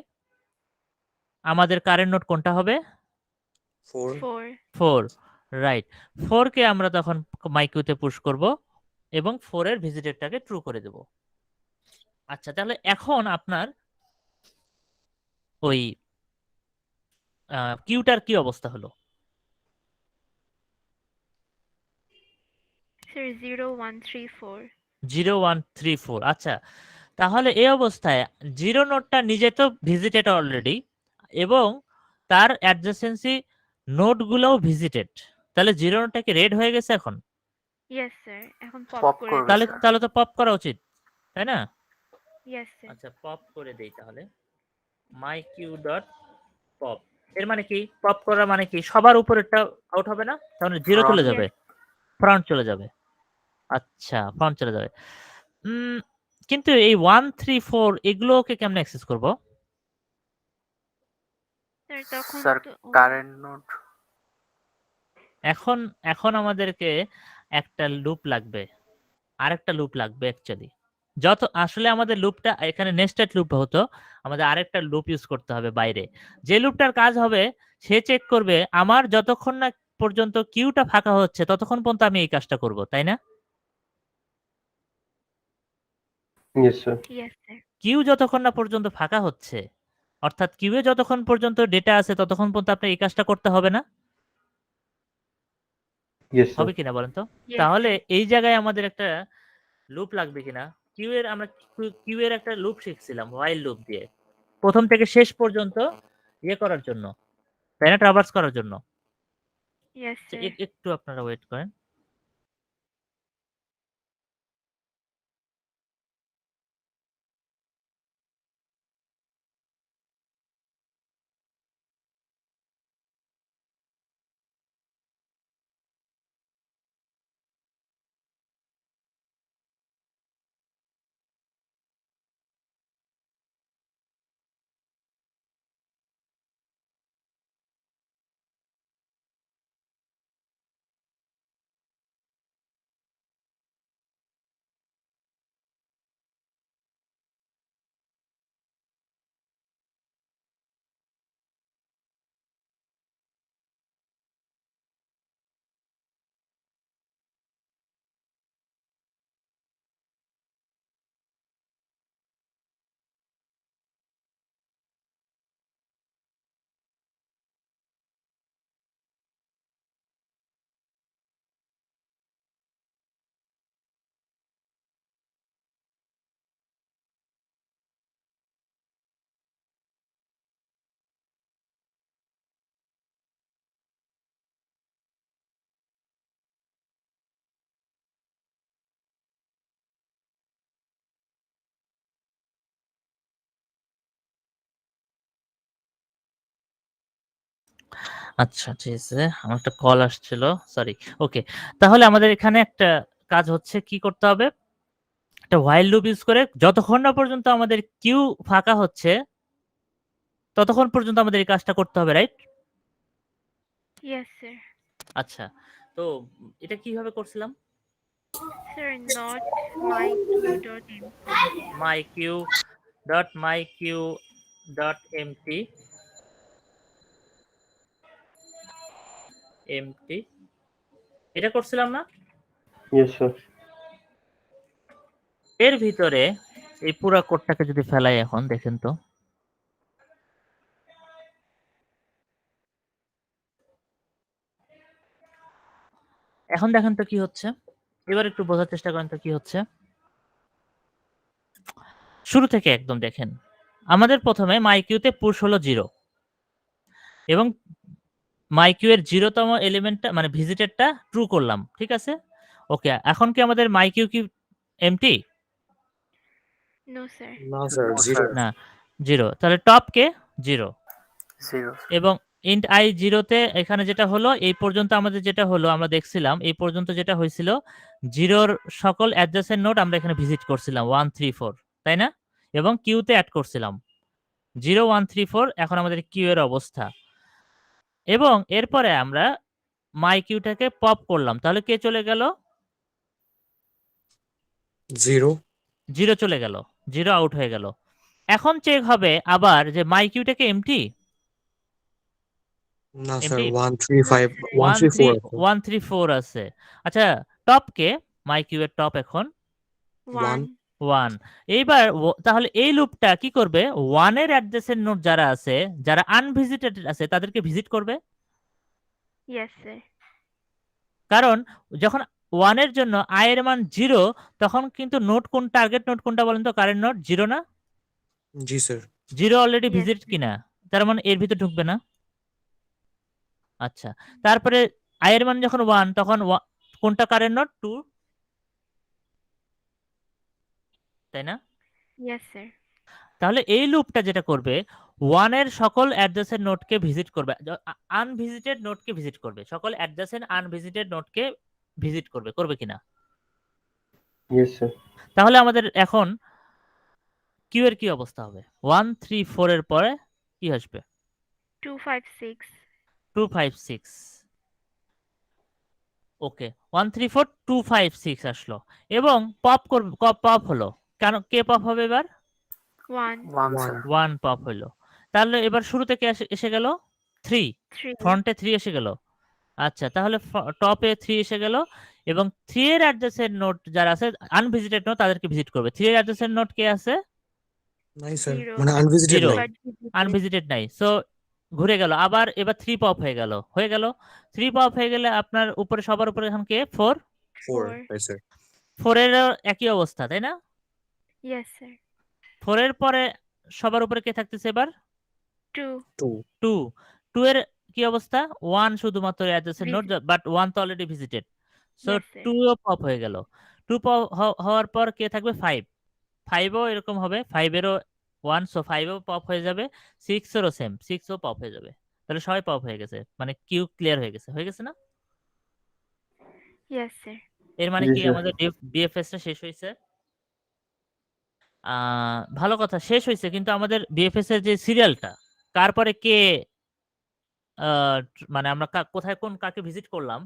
আমাদের কারেন্ট নোট কোনটা হবে? 4. 4. 4, রাইট। 4 কে আমরা তখন মাইকিউতে পুশ করব এবং 4 এর ভিজিটেডটাকে ট্রু করে দেব। আচ্ছা, তাহলে এখন আপনার ওই কিউটার কি অবস্থা হলো? Sir, 0, 1, 3, 4. 0, 1, 3, 4। আচ্ছা, তাহলে এই অবস্থায় 0 নোটটা নিজে তো ভিজিটেড অলরেডি এবং তার অ্যাডজেসেন্সি নোটগুলোও ভিজিটেড, তাহলে 0 নোটটা কি রেড হয়ে গেছে এখন? Yes, sir. এখন Pop pop করে করবে, তাহলে স্যার। তাহলে তো পপ করা উচিত, তাই না? Yes, sir. আচ্ছা, পপ করে দেই তাহলে, মাই কিউ ডট পপ। এর মানে কি? পপ করা মানে কি? সবার উপরেরটা আউট হবে না, তাহলে 0 চলে Front. যাবে, Yes. ফ্রন্ট চলে যাবে। আচ্ছা, ফ্রন্ট চলে যাবে। কিন্তু এই 1, 3, 4 এগুলোকে কেমনে অ্যাক্সেস করব? Sir, তখন স্যার তো কারেন্ট নোট। এখন এখন আমাদেরকে একটা লুপ লাগবে, আরেকটা লুপ লাগবে অ্যাকচুয়ালি। যত আসলে আমাদের লুপটা এখানে নেস্টেড লুপ হতো, আমাদের আরেকটা লুপ ইউজ করতে হবে বাইরে। যে লুপটার কাজ হবে, সে চেক করবে আমার যতক্ষণ না পর্যন্ত কিউটা ফাঁকা হচ্ছে ততক্ষণ পর্যন্ত আমি এই কাজটা করব, তাই না? Yes, sir. yes, sir. Queue যতক্ষণ না পর্যন্ত ফাঁকা হচ্ছে, অর্থাৎ কিউয়ে যতক্ষণ পর্যন্ত ডেটা আছে ততক্ষণ পর্যন্ত আপনার এই কাজটা করতে হবে না? Yes, sir. হবে কিনা বলেন তো? Yes, তাহলে sir. এই জায়গায় আমাদের একটা লুপ লাগবে কিনা? আমরা কিউ এর একটা লুপ শিখছিলাম হোয়াইল লুপ দিয়ে, প্রথম থেকে শেষ পর্যন্ত ইয়ে করার জন্য, তাই না? ট্রাভার্স করার জন্য। Yes, আচ্ছা, sir. একটু আপনারা ওয়েট করেন। আচ্ছা ঠিক আছে, আমার একটা কল আসছিল, সরি। ওকে, তাহলে আমাদের এখানে একটা কাজ হচ্ছে, কি করতে হবে, একটা while loop ইউজ করে যতক্ষণ না পর্যন্ত আমাদের কিউ ফাঁকা হচ্ছে ততক্ষণ পর্যন্ত আমাদের এই কাজটা করতে হবে, রাইট? Yes, sir. আচ্ছা, তো এটা কিভাবে করছিলাম? Sir, not my queue dot empty. myq.myq.empty এটা করছিলাম না? Yes sir. এর ভিতরে এই পুরো কোডটাকে যদি ফেলাই এখন দেখেন তো, এখন দেখেন তো কি হচ্ছে। এবার একটু বোঝার চেষ্টা করেন তো কি হচ্ছে। শুরু থেকে একদম দেখেন, আমাদের প্রথমে মাইকিউতে পুশ হলো 0 এবং মাইকিউ এর 0তম এলিমেন্টটা মানে ভিজিটেডটা ট্রু করলাম, ঠিক আছে? ওকে, এখন কি আমাদের মাইকিউ কি MT? No, sir. No, sir. No, Zero. sir. না, 0। তাহলে টপ কে 0 0. এবং ইন্ট আই 0তে এখানে যেটা হলো, এই পর্যন্ত আমাদের যেটা হলো আমরা দেখছিলাম, এই পর্যন্ত যেটা হয়েছিল 0-র সকল অ্যাডজাসেন্ট নোড আমরা এখানে ভিজিট করছিলাম 1 3 4, তাই না? এবং কিউতে অ্যাড করছিলাম 0 1 3 4। এখন আমাদের কিউ এর অবস্থা, এবং এরপরে আমরা মাই কিউটাকে পপ করলাম, তাহলে কে চলে গেল? Zero. 0 চলে গেল, 0 আউট হয়ে গেল। এখন চেক হবে আবার যে মাই কিউটাকে এমটি, No, sir. এমটি 1 3 5 1 1 3 3 4. 1 3 4 আছে। আচ্ছা, টপ কে? মাই কিউ এর টপ এখন 1. 1। এইবার তাহলে এই লুপটা কি করবে? 1 এর অ্যাডজেসেন্ট নোড যারা আছে, যারা আনভিজিটেড আছে, তাদেরকে ভিজিট করবে। Yes, sir. কারণ যখন 1 এর জন্য i এর মান 0, তখন কিন্তু নোড কোন, টার্গেট নোড কোনটা বলেন তো? কারেন্ট নোড 0 না? Ji, sir. 0 already Yes, visit sir. কিনা, তার মানে এর ভিতর ঢুকবে না। আচ্ছা, তারপরে i এর মান যখন 1, তখন কোনটা কারেন্ট নোড? 2, তাই না? Yes, sir. তাহলে এই লুপটা যেটা করবে, 1 এর সকল অ্যাডজাসেন্ট নোডকে ভিজিট করবে, আনভিজিটেড নোডকে ভিজিট করবে, সকল অ্যাডজাসেন্ট আনভিজিটেড নোডকে ভিজিট করবে, করবে কিনা? Yes sir. তাহলে আমাদের এখন কিউ এর কি অবস্থা হবে? 1 3 4 এর পরে কি আসবে? 2 5 6. 2 5 6। ওকে, 1 3 4 2 5 6 আসলো এবং পপ করবে, পপ হলো। কেন কে পপ হবে এবার? 1. 1, sir. 1 পপ হলো। তাহলে এবার শুরু থেকে এসে গেল 3, 3. ফ্রন্টে 3 এসে গেল। আচ্ছা, তাহলে টপে 3 এসে গেল এবং 3 এর অ্যাডজেসেন্ট নোড যারা আছে আনভিজিটেড নোড, তাদেরকে ভিজিট করবে। 3 এর অ্যাডজেসেন্ট নোড কে আছে? Nice, sir. 0. মানে unvisited 0, নাই। But visited. আনভিজিটেড নাই। সো ঘুরে গেল, আবার এবার 3 পপ হয়ে গেল, 3 পপ হয়ে গেলে আপনার উপরে, সবার উপরে এখন কে? 4। 4. 4. Right, sir. 4 এরও একই অবস্থা, তাই না? Yes, sir. 4 এর পরে সবার উপরে কে থাকতেছে এবার? 2. 2. 2। 2 এর কি অবস্থা? 1 শুধুমাত্র অ্যাডজেসেন্ট নোড, বাট 1 তো already visited. So Yes, sir. 2 ও পপ হয়ে গেল। 2 পপ হওয়ার পর কে থাকবে? 5। 5 ও এরকম হবে, 5 এরও 1, সো 5 ও পপ হয়ে যাবে। 6 এরও সেম, 6 ও পপ হয়ে যাবে। তাহলে সবাই পপ হয়ে গেছে, মানে কিউ ক্লিয়ার হয়ে গেছে না? Yes, sir. এর মানে জি কি স্যার। আমাদের বিএফএস টা শেষ হয়েছে? ভালো কথা, শেষ হয়েছে, কিন্তু আমাদের বিএফএস এর যে সিরিয়ালটা, কার পরে কে, মানে আমরা কোথায় কোন কাকে ভিজিট করলাম,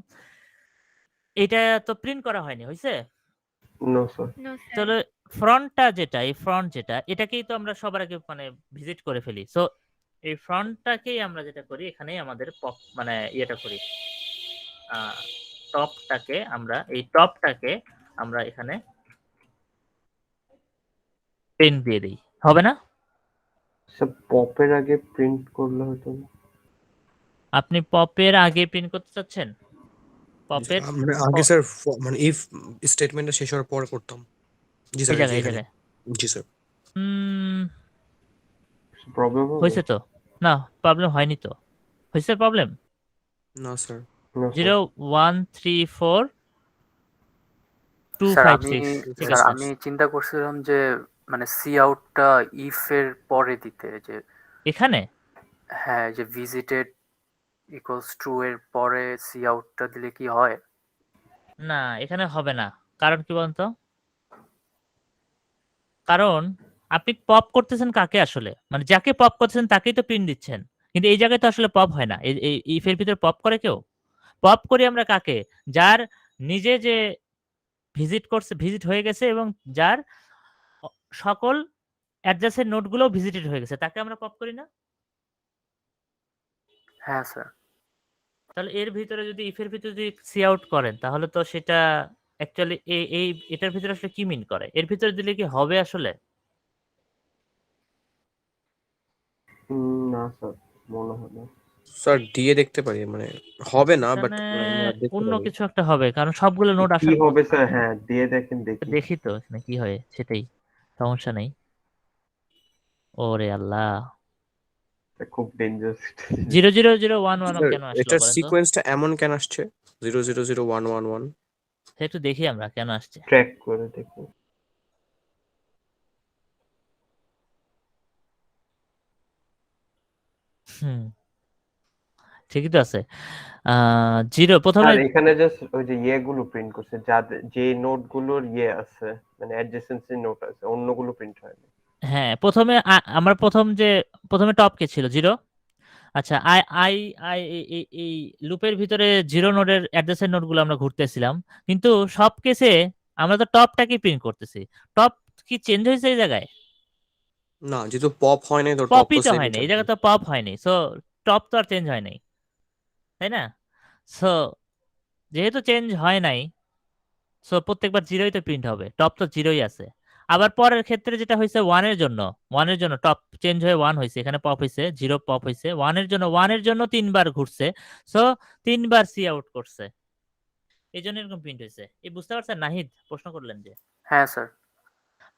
এটা তো প্রিন্ট করা হয়নি, হয়েছে? No sir. No, sir. তাহলে ফ্রন্টটা যেটা, এই ফ্রন্ট যেটা, এটাকেই তো আমরা সবার আগে মানে ভিজিট করে ফেলি। সো এই ফ্রন্টটাকেই আমরা যেটা করি, এখানেই আমাদের পপ মানে ইয়েটা করি, টপটাকে আমরা এখানে প্রিন্ট দিয়ে দিই, হবে না? স্যার পপের আগে প্রিন্ট করলে হতো না? আপনি পপের আগে প্রিন্ট করতে চাচ্ছেন? পপের মানে আগে স্যার মানে if স্টেটমেন্টটা শেষ হওয়ার পর করতাম। জি এই স্যার, জায়গায়, এই এখানে। জায়গায় জি স্যার। প্রবলেম হবে? হয়েছে তো? না, প্রবলেম হয়নি তো। হয়েছে প্রবলেম? না স্যার। না 0 1 3 4 2 স্যার 5 আমি 6, ঠিক স্যার আছে। আমি চিন্তা করছিলাম যে মানে সি আউটটা ইফ এর পরে দিতে, যে এখানে হ্যাঁ, যে ভিজিটেড ইকুয়ালস ট্রু এর পরে সি আউটটা দিলে কি হয়? না, এখানে হবে না। কারণ কি বলুন তো? কারণ আপনি পপ করতেছেন কাকে আসলে? মানে যাকে পপ করতেছেন তাকেই তো প্রিন্ট দিচ্ছেন। কিন্তু এই জায়গায় তো আসলে পপ হয় না। এই ইফ এর ভিতরে পপ করে কেউ? পপ করি আমরা কাকে? যার নিজে যে ভিজিট হয়ে গেছে এবং যার অ সকল অ্যাডজাসেন্ট নোড গুলোও ভিজিটেড হয়ে গেছে। তাকে আমরা পপ করি না? হ্যাঁ স্যার। তাহলে এর ভিতরে যদি ইফ এর ভিতরে যদি সি আউট করেন তাহলে তো সেটা অ্যাকচুয়ালি এটার ভিতরে আসলে কি মিন করে? এর ভিতরে দিলে কি হবে আসলে? না স্যার, মনে হয় না। স্যার দিয়ে দেখতে পারি, মানে হবে না, বাট এখানে দেখতে অন্য পারি। কিছু একটা হবে। কারণ সবগুলো নোড কি আসার পর হবে স্যার? হ্যাঁ, দিয়ে দেখেন, দেখি। দেখি তো এখানে কি হয় সেটাই। সমস্যা নেই। ওরে আল্লাহ! এটা খুব ডেঞ্জারাস। 00011 স্যার কেন আসলো এটার বলেন তো? সিকোয়েন্সটা এমন কেন আসছে 000111? সে একটু দেখি আমরা কেন আসছে। ট্র্যাক করে দেখি। হুম, ঠিকই তো আছে। 0 প্রথমে আর এখানে জাস্ট ওই যে ইয়েগুলো প্রিন্ট করছে, যাদের যে নোট গুলোর ইয়ে আছে, মানে অ্যাডজেসেন্সি নোট আছে, অন্যগুলো প্রিন্ট হয়নি। হ্যাঁ, প্রথমে আমরা প্রথমে টপ কে ছিল 0। আচ্ছা আই আই আই এই লুপের ভিতরে 0 নোডের অ্যাড্রেসের নোডগুলো আমরা ঘুরতেছিলাম। কিন্তু সব কেসে আমরা তো টপটাকেই প্রিন্ট করতেছি। টপ কি চেঞ্জ হয়েছে এই জায়গায়? না, যেহেতু পপ হয় নাই তো টপ পপই তো তো সেমই হয়নি। এই থাকবে। জায়গায় তো পপ হয়নি। সো টপ তো আর চেঞ্জ হয় নাই। তাই না? সো যেহেতু চেঞ্জ হয় নাই, সো প্রত্যেকবার 0ই তো প্রিন্ট হবে। টপ তো 0ই আছে। আবার পরের ক্ষেত্রে যেটা হইছে 1 এর জন্য টপ চেঞ্জ হয়ে 1 হইছে। এখানে পপ হইছে, 0 পপ হইছে। 1 এর জন্য ৩ বার ঘুরছে। সো ৩ বার সি আউট করছে। এজন্য এরকম প্রিন্ট হইছে। বুঝতে পারছেন নাহিদ? প্রশ্ন করলেন যে। হ্যাঁ স্যার।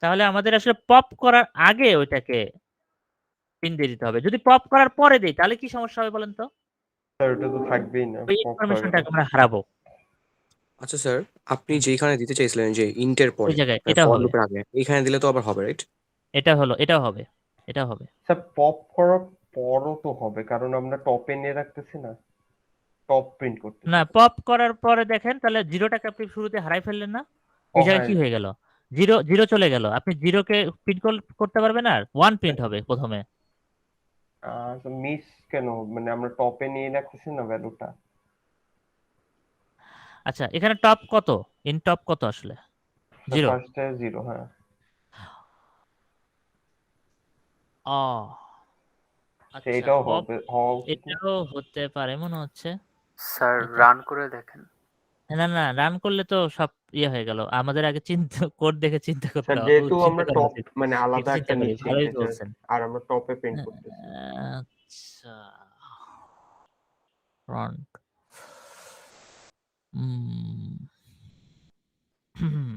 তাহলে আমাদের আসলে পপ করার আগে ওইটাকে প্রিন্ট দিয়ে দিতে হবে। যদি পপ করার পরে দেই তাহলে কি সমস্যা হবে বলেন তো? স্যার ওটা তো থাকবেই না, ওই পপ করার ইনফরমেশনটাকে আগে। আমরা হারাবো। আচ্ছা স্যার, আপনি হুম, যেখানে দিতে চাইছিলেন যে ইন্টের ওই পরে, জায়গায় এটাও ফর হবে। লুপের আগে, এইখানে দিলে তো আবার হবে, রাইট? এটাও হবে। এটাও হবে। স্যার পপ করার পরও তো হবে, কারণ আমরা টপে নিয়ে রাখতেছি না, টপ প্রিন্ট করতেছি না, তো। পপ করার পরে দেখেন তাহলে 0টাকে আপনি শুরুতে হারাই ফেললেন না? ও এই জায়গায় হ্যাঁ। কি হয়ে গেল? 0 চলে গেল। আপনি 0 কে প্রিন্ট করতে পারবেন আর 1 প্রিন্ট হবে প্রথমে। মিস কেন? মানে আমরা টপে নিয়ে রাখতেছি না ভ্যালুটা। আচ্ছা, এখানে টপ কত? ইন টপ কত আসলে? 0। ফার্স্টে 0, হ্যাঁ। ও আচ্ছা, এটাও পপ হওয়া উচিত না? এটাও হতে পারে মনে হচ্ছে। স্যার এটা রান করে দেখেন। না, রান করলে তো সব ইয়ে হয়ে গেল। আমাদের আগে কোড দেখে চিন্তা করতে স্যার যেহেতু চিন্তা আমরা করা টপ উচিত। মানে একটু আলাদা চিন্তা একটা করি। নিচ্ছি ভালোই তো ইন্টিজার, বলছেন। আর আমরা টপে প্রিন্ট করতেছি। আচ্ছা, ফ্রন্ট। হুম।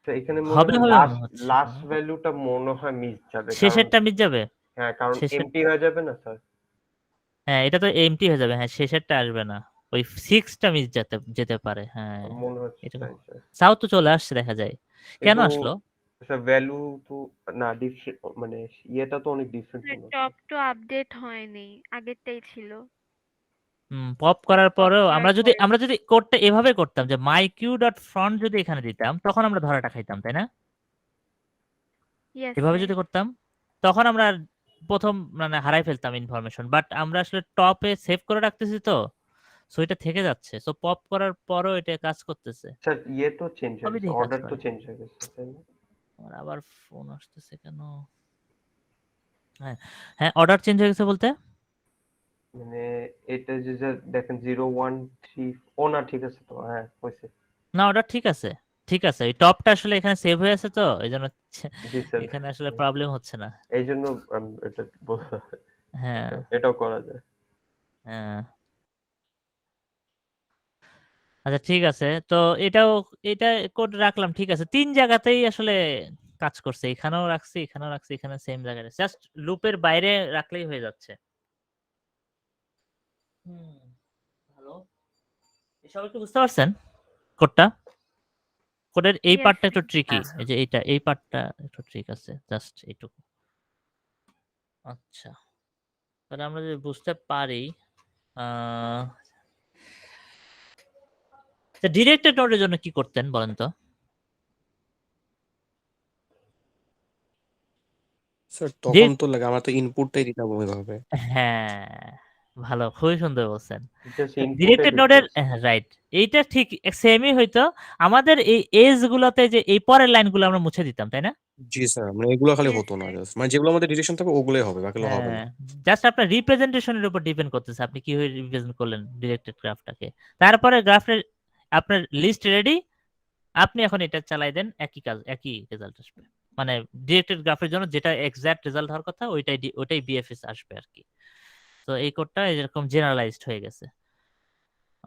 তো এখানে মনে হবে হয় মনে লাস্ট হচ্ছে। লাস্ট ভ্যালুটা মনে হয় মিস যাবে, কারণ শেষেরটা মিস যাবে? হ্যাঁ, কারণ এমটি শেষেরটা হয়ে যাবে না স্যার। হ্যাঁ, এটা তো এমটি হয়ে যাবে। হ্যাঁ, শেষেরটা আসবে না। ওই 6টা মিস যেতে পারে। হ্যাঁ, মনে হচ্ছে এটা তাই স্যার। সাউথ তো চলে আসছে দেখা যায়। কেন কিন্তু আসলো? স্যার ভ্যালু তো না ডিফারেন্ট, মানে ইয়েটা তো অনেক ডিফারেন্ট মনে হচ্ছে। টপ তো আপডেট হয়নি, আগেরটাই ছিল। পপ করার পপ পরেও করার পরে আমরা যদি কোডটা এভাবে করতাম যে myq.front যদি এখানে দিতাম তখন আমরা ধরাটা খাইতাম, তাই না? ইয়েস এভাবে স্যার। যদি করতাম তখন আমরা প্রথম মানে হারাই ফেলতাম ইনফরমেশন। বাট আমরা আসলে টপে সেভ করে রাখতেছি তো, সো এটা থেকে যাচ্ছে। সো পপ করার পরও এটা কাজ করতেছে। স্যার ইয়ে তো চেঞ্জ হয়ে সবই গেছে, দিয়ে কাজ অর্ডার তো করে। চেঞ্জ হয়ে গেছে, তাই না? আমার আবার ফোন আসতেছে কেন? হ্যাঁ, হ্যাঁ, অর্ডার চেঞ্জ হয়ে গেছে বলতে? মানে এটা যে যে দেখেন 013, ও না ঠিক আছে তো, হ্যাঁ হয়েছে। না, অর্ডার ঠিক আছে। ঠিক আছে। এই টপটা আসলে এখানে সেভ হয়ে আছে তো এইজন্য জি স্যার। এখানে আসলে প্রবলেম হচ্ছে না। এই জন্য এটা হ্যাঁ, এটাও করা যায়। হ্যাঁ। আচ্ছা ঠিক আছে। তো এটা কোড রাখলাম ঠিক আছে। ৩ জায়গাতেই আসলে কাজ করছে। এখানেও রাখছি, এখানে সেম জায়গায়। জাস্ট লুপের বাইরে রাখলেই হয়ে যাচ্ছে। হুম, ভালো। এসব একটু বুঝতে পারছেন কোডটা? কোডের এই ইয়েস পার্টটা একটু ট্রিকি। হ্যাঁ স্যার। এই যে এই পার্টটা একটু ট্রিক আছে। জাস্ট এইটুকু। আচ্ছা। তাহলে আমরা যদি বুঝতে পারি ডিরেক্টেড নোডের জন্য কি করতেন বলেন তো? স্যার তখন তো লাগে আমার তো ইনপুটটাই দিতে হবে ওইভাবে। হ্যাঁ, ভালো, খুবই সুন্দর বলছেন। জাস্ট ইনপুটে ডিরেক্টেড নোডের ডিফারেন্স। রাইট, এইটা ঠিক সেমই হইতো। আমাদের এই এজ গুলাতে যে এই পরের লাইনগুলো আমরা মুছে দিতাম, তাই না? জি স্যার, মানে এগুলো খালি Yes, হতো না, sir. জাস্ট মানে যেগুলো আমাদের ডিরেকশন থাকবে ওগুলোই হবে, বাকিগুলো হবে না। হ্যাঁ, জাস্ট আপনার রিপ্রেজেন্টেশনের উপর ডিপেন্ড করতেছে আপনি কিভাবে রিপ্রেজেন্ট করলেন ডিরেক্টেড গ্রাফটাকে। তারপরে গ্রাফের আপনার লিস্ট রেডি, আপনি এখন এটা চালাই দেন, একই কাজ, একই রেজাল্ট আসবে। মানে ডিরেক্টেড গ্রাফের জন্য যেটা এক্সাক্ট রেজাল্ট হওয়ার কথা ওইটাই বিএফএস আসবে আর কি। তো এই কোডটা এরকম জেনারেলাইজড হয়ে গেছে।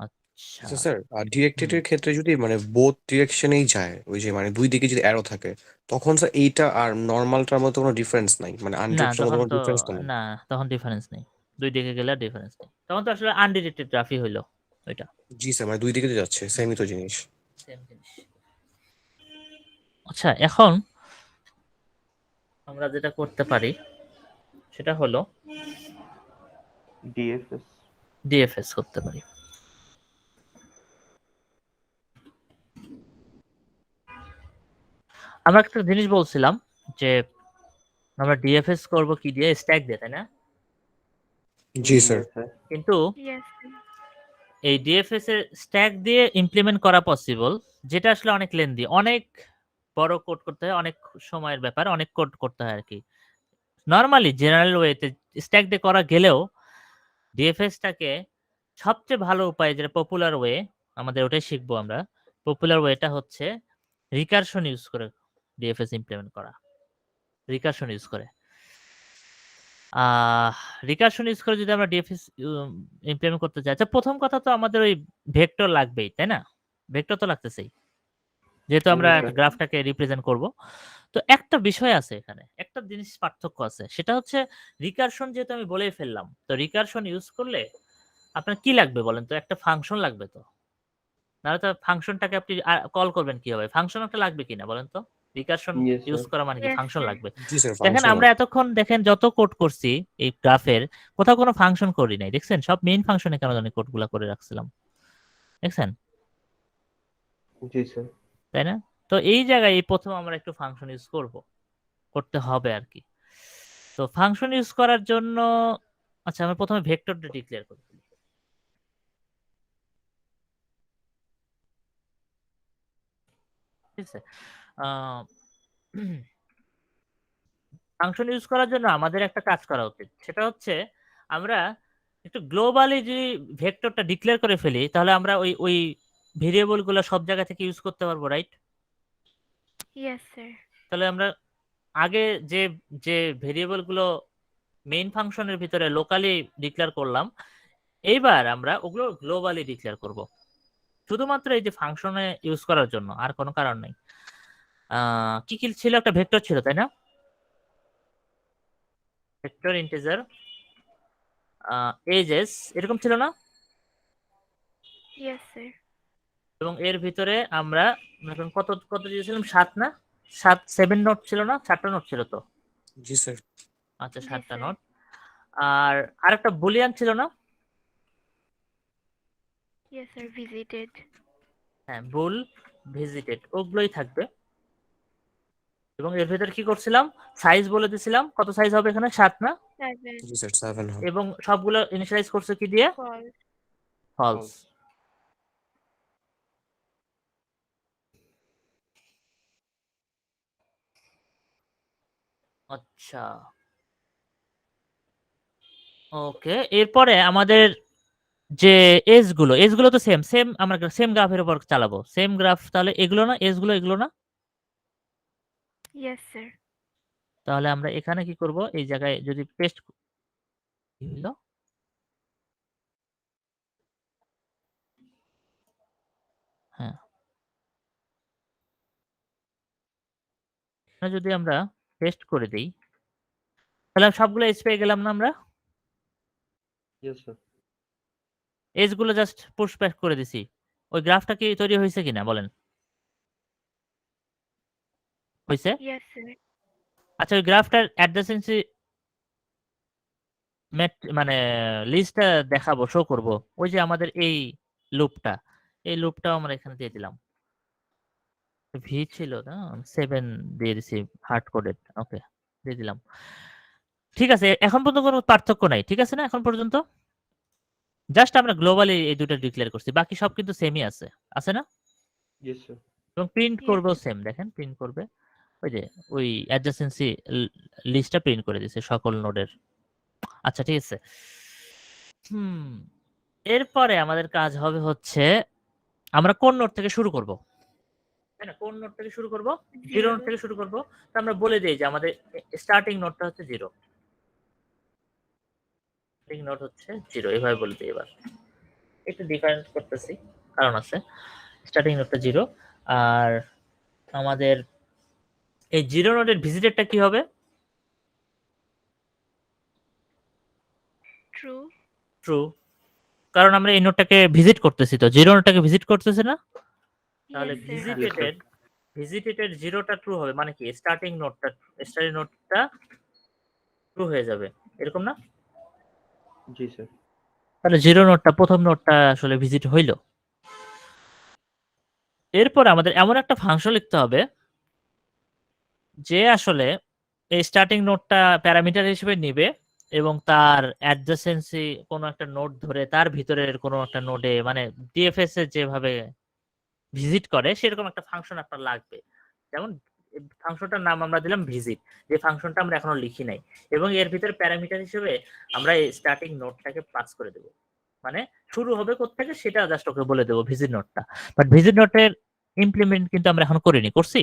আচ্ছা, আচ্ছা স্যার, আর ডিরেক্টেড এর ক্ষেত্রে যদি মানে বোথ ডিরেকশনেই যায়, ওই যে মানে দুই দিকে যদি অ্যারো থাকে, তখন স্যার এইটা আর নর্মালটার মধ্যে কোনো ডিফারেন্স নাই, মানে না আনডিরেকশনের মধ্যে তখন কোনো তো ডিফারেন্স তো নেই। না, তখন ডিফারেন্স নেই। দুই দিকে গেলে ডিফারেন্স নেই, তখন তো আসলে আনডিরেক্টেড গ্রাফই হইলো ওইটা। জি স্যার, মানে দুই দিকে তো যাচ্ছে, সেমই তো জিনিস। সেম জিনিস। আচ্ছা, এখন আমরা যেটা করতে পারি সেটা হলো ডিএফএস। ডিএফএস করতে পারি। আমরা একটা জিনিস বলছিলাম যে আমরা ডিএফএস করব কি দিয়ে, স্ট্যাক দিয়ে, তাই না? জি স্যার। কিন্তু Yes, sir. এই ডিএফএস এর স্ট্যাক দিয়ে ইমপ্লিমেন্ট করা পসিবল, যেটা আসলে অনেক লেন্দি, অনেক বড় কোড করতে হয়, অনেক সময়ের ব্যাপার, অনেক কোড করতে হয় আর কি। নরমালি জেনারেল ওয়েতে স্ট্যাক দিয়ে করা গেলেও ডিএফএসটাকে সবচেয়ে ভালো উপায়, যেটা পপুলার ওয়ে, আমাদের ওটাই শিখবো আমরা। পপুলার ওয়েটা হচ্ছে রিকারশন ইউজ করে ডিএফএস ইমপ্লিমেন্ট করা। রিকারশন ইউজ করে রিকারশন ইউজ করে যদি আমরা ডিএফএস ইমপ্লিমেন্ট করতে চাই, আচ্ছা প্রথম কথা তো আমাদের ওই ভেক্টর লাগবেই, তাই না? ভেক্টর তো লাগতেছেই, যেহেতু আমরা হুম, স্যার। গ্রাফটাকে রিপ্রেজেন্ট করব। তো একটা বিষয় আছে এখানে, একটা জিনিস পার্থক্য আছে, সেটা হচ্ছে রিকারশন যেহেতু আমি বলেই ফেললাম, তো রিকারশন ইউজ করলে আপনার কি লাগবে বলেন তো? একটা ফাংশন লাগবে তো, নাহলে তো ফাংশনটাকে আপনি কল করবেন কিভাবে? ফাংশন একটা লাগবে কিনা বলেন তো? Recursion Yes, use sir. করা মানে কি Yes, ফাংশন sir. লাগবে। জি স্যার, দেখেন ফাংশন আমরা এতক্ষণ দেখেন যত কোড করছি এই গ্রাফের, কোথাও কোনো ফাংশন করি নাই, দেখছেন? সব মেইন ফাংশনে কেন জানি কোডগুলা করে রাখছিলাম, দেখছেন? জি স্যার। তাই না? তো এই জায়গায় এই প্রথম আমরা একটু ফাংশন ইউজ করতে হবে আর কি। তো ফাংশন ইউজ করার জন্য আচ্ছা আমরা প্রথমে ভেক্টরটা ডিক্লেয়ার করি। ঠিক আছে, ফাংশন ইউজ করার জন্য আমাদের একটা কাজ করা উচিত, সেটা হচ্ছে আমরা একটু গ্লোবালি যদি ভেক্টরটা ডিক্লেয়ার করে ফেলি, তাহলে আমরা ওই ভেরিয়েবল গুলো সব জায়গা থেকে ইউজ করতে পারবো, রাইট? Yes, sir. তাহলে আমরা আগে যে যে ভেরিয়েবল গুলো মেইন ফাংশনের ভিতরে লোকালি ডিক্লেয়ার করলাম, এইবার আমরা ওগুলো গ্লোবালি ডিক্লেয়ার করব, শুধুমাত্র এই যে ফাংশনে ইউজ করার জন্য, আর কোনো কারণ নেই। কি কি ছিল? একটা ভেক্টর ছিল, তাই না? ভেক্টর ইন্টিজার এজেস এরকম ছিল না? Yes, sir. এবং এর ভিতরে আমরা এখন কত কত দিয়েছিলাম? 7 না? 7 নোট ছিল না? 7টা নোট ছিল তো? জি স্যার। আচ্ছা, Yes, 7টা sir. নোট। আর আরেকটা বুলিয়ান ছিল না? Yes, sir. Visited. হ্যাঁ, বুল ভিজিটেড, ওগুলোই থাকবে। এবং এর ভিতরে কি করছিলাম? সাইজ বলে দিছিলাম, কত সাইজ হবে এখানে? 7 না? 7. জি স্যার, 7 হবে। এবং সবগুলো ইনিশিয়ালাইজ করছে কি দিয়ে? False. ফলস। আচ্ছা, ওকে। এরপরে আমাদের যে এজ গুলো তো সেম আমরা সেম গ্রাফের উপর চালাবো, সেম গ্রাফ। তাহলে এগুলো না, এগুলো না? Yes, sir. তাহলে আমরা এখানে কি করব? এই জায়গায় যদি পেস্ট কি হলো? হ্যাঁ, এখানে যদি আমরা পেস্ট করে দেই, তাহলে সবগুলো এজ পেয়ে গেলাম না আমরা? Yes, sir. এজগুলো জাস্ট পুশ ব্যাক করে দিছি। ওই গ্রাফটা কি তৈরি হয়েছে কিনা বলেন? হইছে? Yes, sir. আচ্ছা, ওই গ্রাফটার অ্যাডজাসেন্সি মানে লিস্টটা দেখাবো, শো করব। ওই যে আমাদের এই লুপটাও আমরা এখানে দিয়ে দিলাম। ভি ছিল না, 7 দিয়ে দিছি হার্ড কোডেড। ওকে, দিয়ে দিলাম। ঠিক আছে, এখন পর্যন্ত কোনো পার্থক্য নাই, ঠিক আছে না এখন পর্যন্ত? জাস্ট আমরা গ্লোবালি এই দুটো ডিক্লেয়ার করছি, বাকি সব কিন্তু সেমই আছে, আছে না? Yes sir. এবং প্রিন্ট Yes. করবেও সেম, দেখেন প্রিন্ট করবে ওই যে ওই অ্যাডজাসেন্সি লিস্টটা প্রিন্ট করে দিছে সকল নোডের। আচ্ছা ঠিক আছে। এরপরে আমাদের কাজ হবে হচ্ছে আমরা কোন নোড থেকে শুরু করব, তাই না? কোন নোড থেকে শুরু করব? জিরো নোড থেকে শুরু করব। তো আমরা বলে দিই যে আমাদের স্টার্টিং নোডটা হচ্ছে 0, স্টার্টিং নোড হচ্ছে 0, এভাবে বলে দিই। এবার একটু ডিফারেন্স করতেছি, কারণ আছে। স্টার্টিং নোডটা 0, আর আমাদের এই 0 নোডের ভিজিটরটা কি হবে? ট্রু। ট্রু, কারণ আমরা এই নোডটাকে ভিজিট করতেছি, তো 0 নোডটাকে ভিজিট করতেছে না, তাহলে Yes, sir. ভিজিটেড 0টা ট্রু হবে, মানে কি স্টার্টিং নোডটা ট্রু হয়ে যাবে, এরকম না? জি স্যার। তাহলে 0 নোডটা, প্রথম নোডটা আসলে ভিজিট হইল। এরপর আমাদের এমন একটা ফাংশন লিখতে হবে যে আসলে এই স্টার্টিং নোডটা প্যারামিটার হিসেবে নিবে এবং তার অ্যাডজাসেন্সি কোনো একটা নোড ধরে তার ভিতরের কোনো একটা নোডে, মানে ডিএফএস এর যেভাবে ভিজিট করে সেরকম একটা ফাংশন আপনার লাগবে। যেমন ফাংশনটার নাম আমরা দিলাম ভিজিট, যে ফাংশনটা আমরা এখনো লিখি নাই, এবং এর ভিতরে প্যারামিটার হিসেবে আমরা এই স্টার্টিং নোডটাকে পাস করে দেব। মানে শুরু হবে কোত্থেকে সেটা জাস্ট ওকে বলে দেবো, ভিজিট নোডটা। বাট ভিজিট নোডের ইমপ্লিমেন্ট কিন্তু আমরা এখন করিনি, করছি?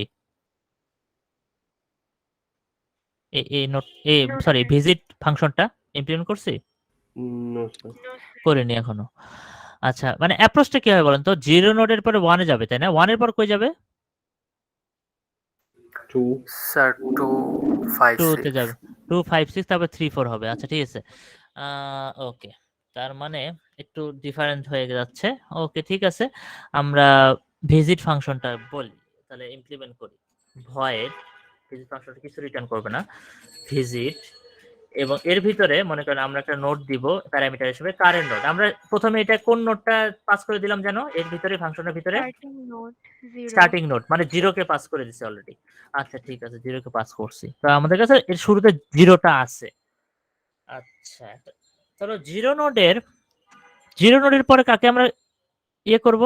এই node No, sorry, sir. Visit ফাংশনটা ইমপ্লিমেন্ট করছি? No sir. No, sir. করিনি এখনো। আচ্ছা, মানে অ্যাপ্রোচটা কি হবে বলেন তো? 0 নোডের পরে 1 এ যাবে, তাই না? 1 এর পর কই যাবে? 2 স্যার 2 5 2 তে 6 যাবে, 2 5 6, তারপর 3 4 হবে। আচ্ছা ঠিক আছে, ওকে। তার মানে একটু ডিফারেন্ট হয়ে যাচ্ছে। ওকে ঠিক আছে, আমরা ভিজিট ফাংশনটা বলি, তাহলে ইমপ্লিমেন্ট করি। ভয়েড ভিজিট ফাংশনটা কিছু রিটার্ন করবে না, ভিজিট, এবং এর ভিতরে মনে করেন আমরা একটা নোট দিব প্যারামিটার হিসেবে কারেন্ট নোট। আমরা প্রথমে এটা কোন নোটটা পাস করে দিলাম জানো? এর ভিতরে ফাংশনের ভিতরে Starting node 0. স্টার্টিং নোট, মানে 0 কে পাস করে দিছি অলরেডি। আচ্ছা ঠিক আছে, 0 কে পাস করছি, তো আমাদের কাছে এর শুরুতে 0টা আছে। আচ্ছা, তাহলে 0 নোডের পরে কাকে আমরা ইয়ে করব,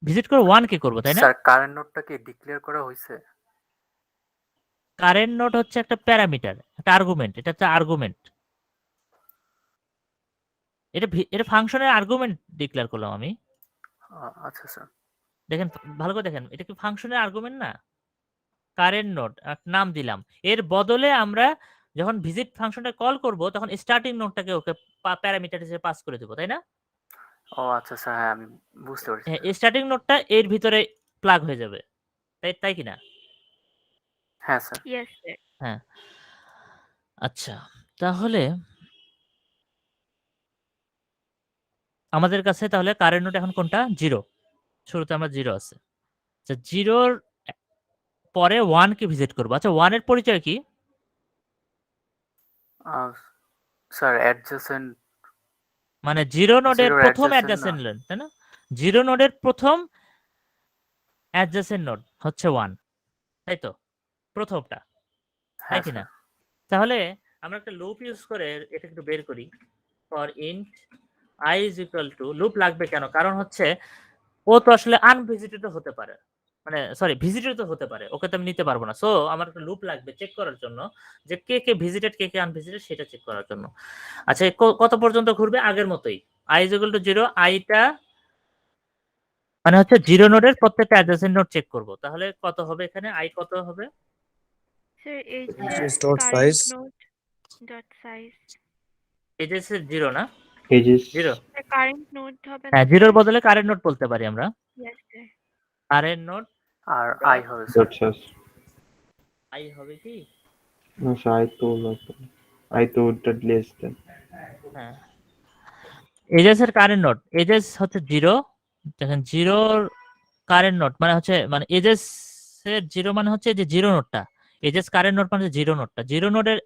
ভিজিট করব? 1 কে করব, তাই না? স্যার কারেন্ট নোটটা কি ডিক্লেয়ার করা হয়েছে? কারেন্ট নোট হচ্ছে একটা প্যারামিটার, একটা আর্গুমেন্ট, এটা হচ্ছে আর্গুমেন্ট। এটা ফাংশনের আর্গুমেন্ট ডিক্লেয়ার করলাম আমি। আচ্ছা স্যার। দেখেন ভালো করে দেখেন, এটা কি ফাংশনের আর্গুমেন্ট না? কারেন্ট নোড নাম দিলাম, এর বদলে আমরা যখন ভিজিট ফাংশনটা কল করব তখন স্টার্টিং নোডটাকে ওকে প্যারামিটার হিসেবে পাস করে দেব, তাই না? ও আচ্ছা স্যার, হ্যাঁ আমি বুঝতে পারছি। হ্যাঁ, স্টার্টিং নোডটা এর ভিতরে প্লাগ হয়ে যাবে, তাই কি না? হ্যাঁ স্যার। Yes, sir. হ্যাঁ। আচ্ছা, তাহলে আমাদের কাছে তাহলে কারেন্ট নোড এখন কোনটা? 0। শুরুতে আমরা 0 আছে। আচ্ছা, 0-র পরে 1 কে ভিজিট করব। আচ্ছা, 1 এর পরিচয় কি? স্যার অ্যাডজেসেন্ট, মানে 0 নোডের 0 প্রথম adjacent অ্যাডজাসেন্ট নোড, তাই না? 0 নোডের প্রথম অ্যাডজাসেন্ট নোড হচ্ছে 1, তাই তো? প্রথমটা, তাই হ্যাঁ কি না? স্যার। তাহলে আমরা একটা লুপ ইউজ করে এটা একটু বের করি। For int i is equal to, loop লাগবে কেন? কারণ হচ্ছে ও তো আসলে আনভিজিটেড হতে পারে, মানে সরি ভিজিটেড হতে পারে, ওকে তো আমি নিতে পারবো না। সো আমার একটা লুপ লাগবে চেক করার জন্য যে কে কে ভিজিটেড, কে কে আনভিজিটেড, সেটা চেক করার জন্য। আচ্ছা, কত পর্যন্ত ঘুরবে? আগের মতোই, i is equal to 0, আইটা মানে হচ্ছে 0 নোডের প্রত্যেকটা অ্যাডজাসেন্ট নোড চেক করব। তাহলে কত হবে এখানে? i কত হবে? Sir, Edges is dot current size. node dot size. Edges 0 না? এজেস 0, Sir, current node হবে না, হ্যাঁ 0-র sir? বদলে কারেন্ট নোড বলতে পারি আমরা। Yes, sir. কারেন্ট নোড আর Dot আই হবে স্যার। Dot size. i হবে কি? No sir, I told that less than. হ্যাঁ, এজেস এর কারেন্ট নোড, এজেস হচ্ছে 0। দেখেন 0-র কারেন্ট নোড মানে হচ্ছে, মানে এজেস এর 0 মানে হচ্ছে যে 0 নোডটা, এজেস কারেন্ট নোড মানে 0 নোডটা। 0 নোডের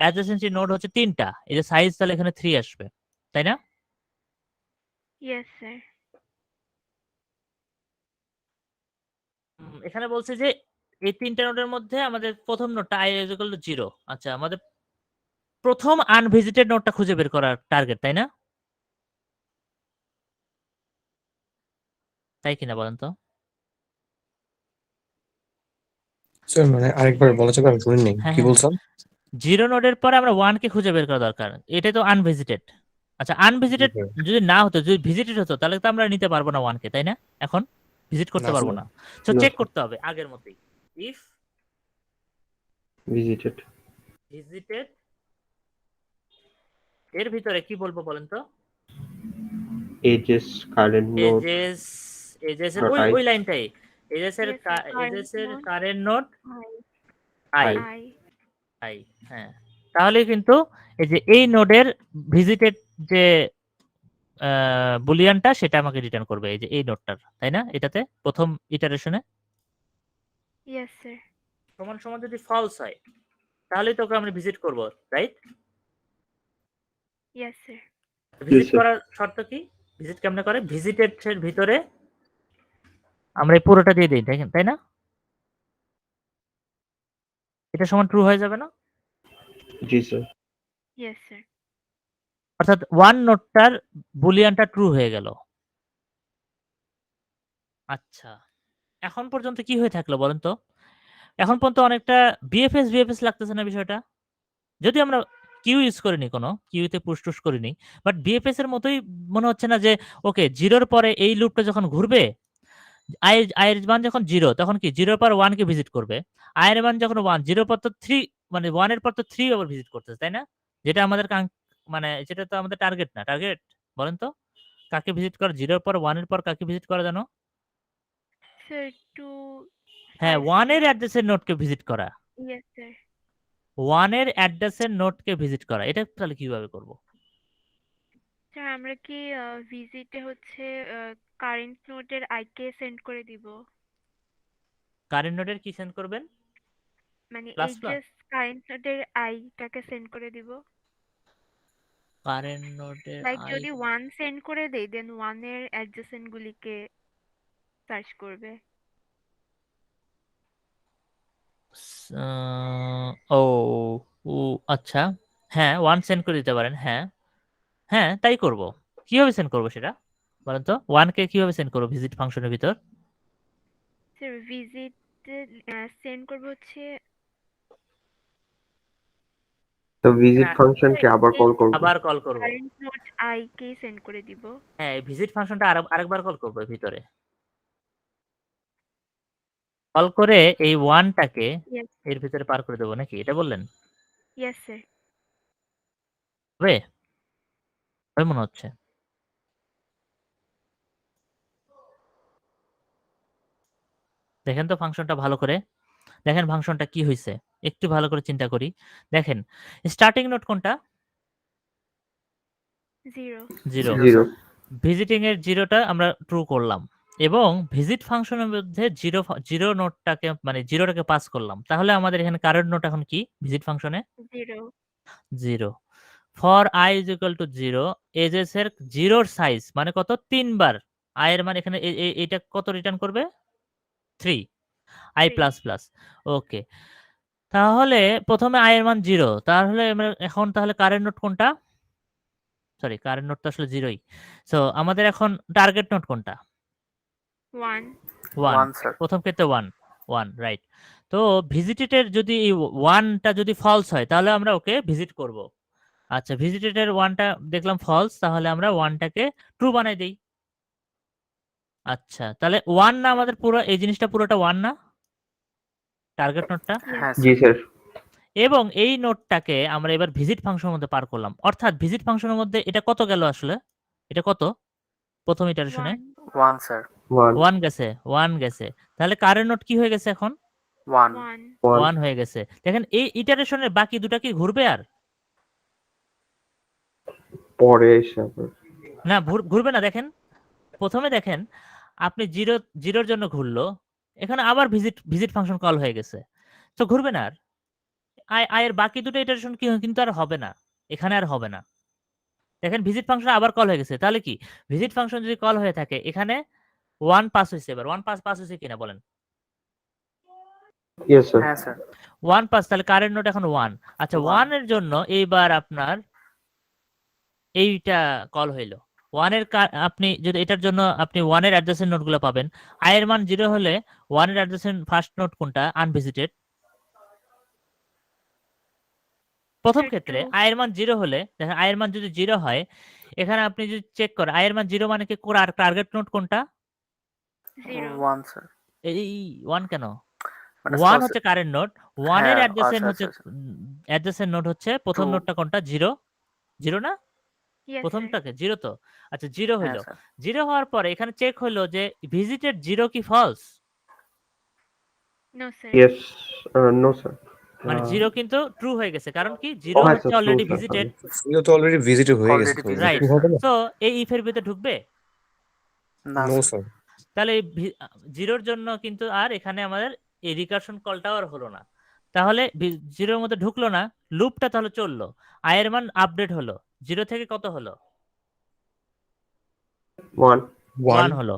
অ্যাডজেসেন্সি নোড হচ্ছে 3টা, এই যে সাইজ তাহলে এখানে 3 আসবে, তাই না? Yes sir. এখানে বলছে যে এই 3টা নোডের মধ্যে আমাদের প্রথম নোডটা i is equal to 0। আচ্ছা, আমাদের প্রথম আনভিজিটেড নোডটা খুঁজে বের করার টার্গেট, তাই না? তাই কিনা বলেন তো? স্যার মানে আরেকবার বলা যাবে? আমি শুনিনি, হ্যাঁ কি হ্যাঁ বলছেন? 0 নোডের পরে আমরা 1 কে খুঁজে বের করা দরকার, এটা তো আনভিজিটেড। আচ্ছা, জি আনভিজিটেড স্যার। যদি না হতো, যদি ভিজিটেড হতো, তাহলে তো আমরা নিতে পারবো না 1 কে, তাই না? এখন ভিজিট করতে না পারবো স্যার। না, তো না চেক স্যার, করতে হবে আগের মতোই, ইফ ভিজিটেড ভিজিটেড এর ভিতরে কি বলবো বলেন তো? Edges current node edges, edges এর ডট ওই আই ওই লাইনটাই, এজেস এর ইয়েস স্যার, এজেস কারেন্ট এর node current node i i, i i. I, হ্যাঁ। তাহলে কিন্তু এই যে এই নোডের ভিজিটেড যে বুলিয়ানটা সেটা আমাকে রিটার্ন করবে, এই যে এই নোডটার, তাই না? এটাতে প্রথম ইটারেশনে ইয়েস স্যার। সমান সমান যদি ফলস হয়, তাহলেই তো ওকে আমরা ভিজিট করব, right? Yes sir. Visit sir. করার শর্ত কি? ভিজিট কেমনে করে? ভিজিটেড এর ভিতরে আমরা এই পুরোটা দিয়ে দিই, দেখেন, তাই না? এটা সমান ট্রু হয়ে যাবে না? জি স্যার। Yes sir. অর্থাৎ 1 নোটটার বুলিয়ানটা ট্রু হয়ে গেল। আচ্ছা, এখন পর্যন্ত কি হয়ে থাকলো বলেন তো? এখন পর্যন্ত অনেকটা বিএফএস লাগতেছে না বিষয়টা? যদি আমরা কিউ ইউজ করিনি, কোনো কিউতে পুশ টুস করিনি, বাট বিএফএস এর মতোই মনে হচ্ছে না যে ওকে 0 এর পরে এই লুপটা যখন ঘুরবে, i এর মান যখন 0 তখন কি 0 এর পর 1 কে ভিজিট করবে। i এর মান যখন 1, 0 এর পর তো 3, মানে 1 এর পর তো 3 আবার ভিজিট করতেছে, তাই না? যেটা আমাদের মানে যেটা তো আমাদের টার্গেট না। টার্গেট বলেন তো? কাকে ভিজিট করে? 0 এর পর 1 এর পর কাকে ভিজিট করে জানো? স্যার টু হ্যাঁ, 1 এর অ্যাড্রেসের নোডকে ভিজিট করা। Yes sir. 1 এর অ্যাড্রেসের নোডকে ভিজিট করা। এটা তাহলে কিভাবে করব? স্যার আমরা কি ভিজিটে হচ্ছে কারেন্ট নোটের আইকে সেন্ড করে দিব? কারেন্ট নোডের কি সেন্ড করবেন? মানে প্লাস এই প্লাস জাস্ট কারেন্ট নোটের আইটাকে সেন্ড করে দিব। কারেন্ট নোডের লাইক আই যদি 1 সেন্ড করে দেই দেন 1 এর অ্যাডজেসেন্ট গুলিকে সার্চ করবে। ও ও আচ্ছা, হ্যাঁ 1 সেন্ড করে দিতে পারেন, হ্যাঁ হ্যাঁ তাই করব। কিভাবে সেন্ড করব সেটা বলেন তো? 1 কে কিভাবে সেন্ড করব ভিজিট ফাংশনের ভিতর? স্যার ভিজিটে সেন্ড করব হচ্ছে তো ভিজিট হ্যাঁ, ফাংশনকে আবার এই কল করব। আবার কল করব। কারেন্ট নোট আইকে সেন্ড করে দিব। হ্যাঁ, ভিজিট ফাংশনটা আরেকবার কল করব ভিতরে। কল করে এই 1 টাকে ইয়েস এর ভিতরে পার করে দেব নাকি? এটা বললেন? Yes sir. হবে? হবে মনে হচ্ছে। দেখেন তো ফাংশনটা ভালো করে। দেখেন ফাংশনটা কি হইছে। একটু ভালো করে চিন্তা করি। দেখেন, স্টার্টিং নোড কোনটা? 0 0। 0 ভিজিটিং এর 0 টা আমরা ট্রু করলাম এবং ভিজিট ফাংশনের মধ্যে 0 নোডটাকে মানে 0 টাকে পাস করলাম। তাহলে আমাদের এখানে কারেন্ট নোড এখন কি ভিজিট ফাংশনে? 0 0। For i is equal to 0, edges এর 0 এর সাইজ মানে কত? 3 বার। i এর মান এখানে এটা কত রিটার্ন করবে? 3, i 3 প্লাস প্লাস। ওকে। তাহলে প্রথমে i এর মান 0। তাহলে আমরা এখন তাহলে কারেন্ট নোড কোনটা? সরি, কারেন্ট নোড তো আসলে 0ই। সো আমাদের এখন টার্গেট নোড কোনটা? 1 1। 1 স্যার। প্রথম ক্ষেত্রে 1 রাইট। তো ভিজিটেড এর যদি এই 1 টা যদি ফলস হয় তাহলে আমরা ওকে ভিজিট করব। আচ্ছা, ভিজিটেড এর 1 টা দেখলাম ফলস, তাহলে আমরা 1 টাকে ট্রু বানাই দেই। আচ্ছা, তাহলে 1 না আমাদের পুরো এই জিনিসটা পুরোটা 1 না? টার্গেট নোডটা? হ্যাঁ জি স্যার। স্যার। এবং এই নোডটাকে আমরা এবার ভিজিট ফাংশনের মধ্যে পার করলাম। অর্থাৎ ভিজিট ফাংশনের মধ্যে এটা কত গেল আসলে? এটা কত? প্রথম ইটারেশনে 1 1 স্যার। 1 1 গেছে, 1 গেছে। তাহলে কারেন্ট নোড কি হয়ে গেছে এখন? 1 1 1 হয়ে গেছে। দেখেন এই ইটারেশনের বাকি দুটা কি ঘুরবে আর? পরে এসে আবার না, ঘুরবে না। দেখেন প্রথমে দেখেন আপনি 0 এর জন্য ঘুরলো, এখানে আবার ভিজিট ফাংশন কল হয়ে গেছে, তো ঘুরবে না আর। আই এর বাকি দুটো ইটারেশন কিন্তু আর হবে না, এখানে আর হবে না। দেখেন ভিজিট ফাংশন আবার কল হয়ে গেছে, তাহলে কি ভিজিট ফাংশন যদি কল হয়ে থাকে এখানে 1 পাস হয়েছে, এবার 1 পাস হয়েছে কিনা বলেন? Yes sir. হ্যাঁ স্যার 1 পাস, তাহলে কারেন্ট নোট এখন 1। আচ্ছা 1 এর জন্য এইবার আপনার এইটা কল হইলো 1 এর আপনি যদি এটার জন্য আপনি 1 এর অ্যাডজাসেন্ট নোটগুলো পাবেন। আই এর মান 0 হলে 1 এর অ্যাডজাসেন্ট ফার্স্ট নোট কোনটা? আনভিজিটেড। প্রথম Sir, ক্ষেত্রে 2. আই এর মান 0 হলে, দেখেন আই এর মান যদি 0 হয়, এখানে আপনি যদি চেক করেন আই এর মান 0 মানে কি টার্গেট নোট কোনটা? 0. 1 স্যার এই 1 কেন? মানে 1 হচ্ছে কারেন্ট নোট, 1 এর হ্যাঁ অ্যাডজাসেন্ট আচ্ছা হচ্ছে আচ্ছা অ্যাডজাসেন্ট নোট হচ্ছে প্রথম True. নোটটা কোনটা? 0 0 না? Yes, sir. প্রথমটাকে 0 তো। আচ্ছা 0 হ্যাঁ হইলো, স্যার 0 হওয়ার পরে এখানে চেক হইলো যে ভিজিটেড 0 কি false? No, sir. Yes no sir. মানে 0 কিন্তু ট্রু হয়ে গেছে, কারণ কি 0 হ্যাঁ হচ্ছে sir, true already sir, visited. Zero তো অলরেডি ভিজিটে হয়ে গেছে, Already তো visited, রাইট, ট্রু হবে না। সো এই ইফের ভিতরে ঢুকবে, না নো স্যার স্যার। তাহলে এই 0 এর জন্য কিন্তু আর এখানে আমাদের এই রিকারশন কলটাও আর হলো না, তাহলে 0 এর মধ্যে ঢুকলো না, লুপটা তাহলে চললো, আই এর মান আপডেট হলো, 0 থেকে কত হলো? 1 1 হলো।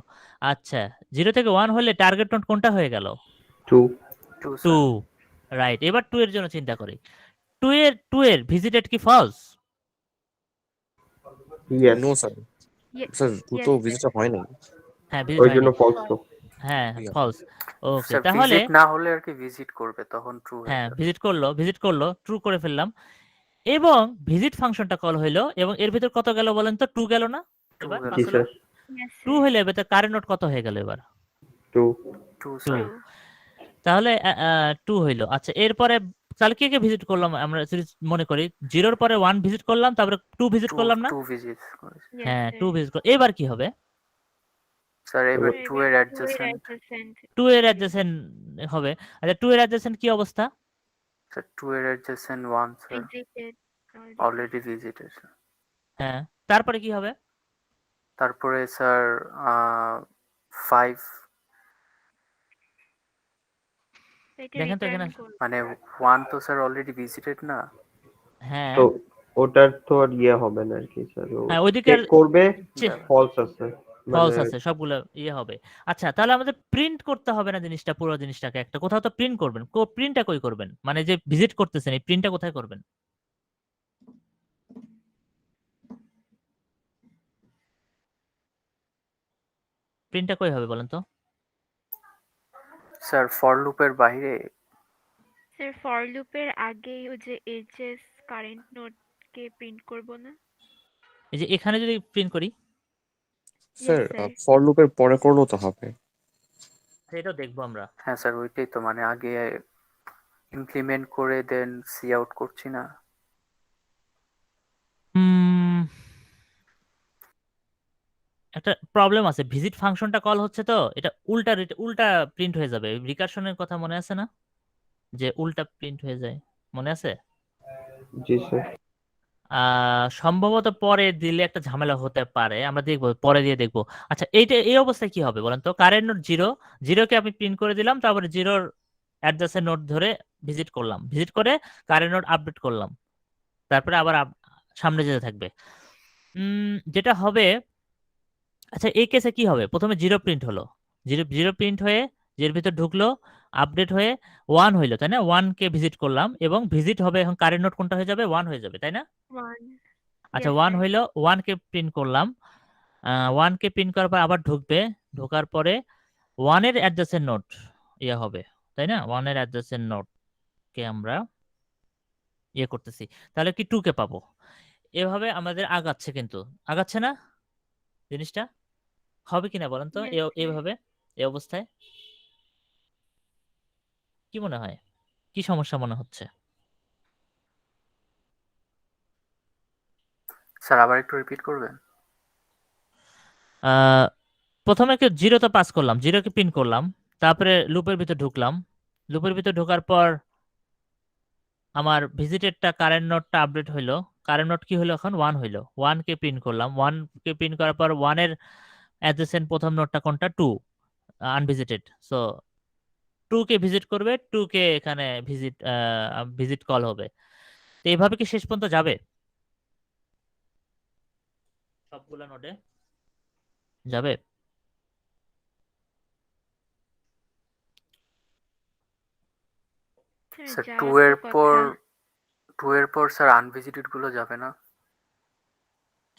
আচ্ছা 0 থেকে 1 হলে টার্গেট নোট কোনটা হয়ে গেল? 2 2 2। স্যার রাইট, এবার 2 এর জন্য চিন্তা করি। 2 এর ভিজিটেড কি false? Yes, no sir. Sir two Yes, তো sir. ভিজিটে হয় নাই। হ্যাঁ ভিজিট ওই হয়নি, জন্য ফলস তো। হ্যাঁ Yeah. ফলস। ওকে, স্যার তাহলে ভিজিট না হলে আর কি ভিজিট করবে তখন ট্রু হয়ে হ্যাঁ যাবে ভিজিট করলো, ট্রু করে ফেললাম, এবং ভিজিট ফাংশনটা কল হইলো, এবং এর ভিতর কত গেল বলেন তো? 2 গেল না? 2 এবার গেল জি পাস হলো স্যার। Yes, 2 sir. হইলে এবার কারেন্ট নোট কত হয়ে গেল এবার? 2 2 2। স্যার 2. তাহলে 2 হইলো। আচ্ছা এরপরে তাহলে কে কে ভিজিট করলাম আমরা যদি মনে করি? 0 এর পরে 1 ভিজিট করলাম, তারপরে 2 ভিজিট 2 করলাম না? 2 ভিজিট করেছে Yes, হ্যাঁ sir. 2 ভিজিট এবার কি হবে? স্যার এবার Sir, 2 এবার এর 2 এর অ্যাডজাসেন্ট adjacent 2 এর অ্যাডজাসেন্ট হবে। আচ্ছা 2 এর অ্যাডজাসেন্ট কি অবস্থা? স্যার 2 এর adjacent 1 sir visited already. Already visited হ্যাঁ তারপরে কি হবে? তারপরে স্যার 5 এটা দেখেন তো return এখানে, করবে। মানে 1 তো স্যার অলরেডি ভিজিটেড না হ্যাঁ তো ওটার তো আর ইয়ে হবে না আর কি স্যার। ও হ্যাঁ ওইদিকে চেক করবে চে- ফলস আছে, ফলস মানে আছে, সবগুলো ইয়ে হবে। আচ্ছা তাহলে আমাদের প্রিন্ট করতে হবে না জিনিসটা, পুরো জিনিসটাকে একটা কোথাও তো প্রিন্ট করবেন, প্রিন্টটা কই করবেন? মানে যে ভিজিট করতেছেন এই প্রিন্টটা কোথায় করবেন? প্রিন্টটা কই হবে বলেন তো? স্যার ফর লুপের বাইরে স্যার ফর লুপের আগে ওই যে এজেস কারেন্ট নোট কে প্রিন্ট করব না? এই যে এখানে যদি প্রিন্ট করি, স্যার sir. ফর লুপের পরে করলেও তো হবে। সেটাও দেখবো আমরা। হ্যাঁ স্যার ওইটাই তো মানে আগে ইমপ্লিমেন্ট করে দেন সি আউট করছি না উম, একটা প্রবলেম আছে, ভিজিট ফাংশনটা কল হচ্ছে তো এটা উল্টা প্রিন্ট হয়ে যাবে। রিকারশনের কথা মনে আছে না, যে উল্টা প্রিন্ট হয়ে যায়, মনে আছে? জি স্যার। সম্ভবত পরে দিলে একটা ঝামেলা হতে পারে, আমরা দেখবো, পরে দিয়ে দেখবো। আচ্ছা এইটা এই অবস্থায় কি হবে বলেন তো? কারেন্ট নোট 0 কে আমি প্রিন্ট করে দিলাম, তারপরে 0 অ্যাডজাসেন্ট নোট ধরে ভিজিট করলাম, ভিজিট করে কারেন্ট নোট আপডেট করলাম, তারপরে আবার সামনে যেতে থাকবে। যেটা হবে, আচ্ছা এই কেসে কি হবে? প্রথমে 0 প্রিন্ট হলো, 0 প্রিন্ট হয়ে এর ভিতর ঢুকলো, আপডেট হয়ে 1 হইলো, তাই না? 1 কে ভিজিট করলাম, এবং ভিজিট হবে এখন কারেন্ট নোট কোনটা হয়ে যাবে? 1 হয়ে যাবে, তাই না? 1. আচ্ছা Yes, 1 sir. হইলো, 1 কে প্রিন্ট করলাম, 1 কে প্রিন্ট করার পর আবার ঢুকবে, ঢোকার পরে 1 এর অ্যাডজাসেন্ট নোট ইয়ে হবে, তাই না? 1 এর অ্যাডজাসেন্ট নোট কে আমরা ইয়ে করতেছি, তাহলে কি 2 কে পাবো। এভাবে আমাদের আগাচ্ছে, কিন্তু আগাচ্ছে না জিনিসটা? হবে কিনা বলেন তো Yes, sir. এইভাবে, এই অবস্থায় কি মনে হয়, কি সমস্যা মনে হচ্ছে? স্যার আবার একটু রিপিট করবেন আহ, প্রথমে 0 তো পাস করলাম, 0 কে প্রিন্ট করলাম, তারপরে লুপের ভিতর ঢুকলাম, লুপের ভিতর ঢোকার পর আমার ভিজিটেডটা কারেন্ট নোটটা আপডেট হইলো, কারেন্ট নোট কি হলো এখন? 1 হইলো, 1 কে প্রিন্ট করলাম, 1 কে প্রিন্ট করার পর 1 এর অ্যাডজেসেন্ট প্রথম নোটটা কোনটা? 2 আনভিজিটেড, সো 2 কে ভিজিট করবে, 2 কে এখানে ভিজিট কল হবে। তো এইভাবে কি শেষ পর্যন্ত যাবে? সবগুলা নোডে যাবে? স্যার যাওয়ার 2 তো এর পর কথা। 2 এর পর স্যার আনভিজিটেড গুলো যাবে না?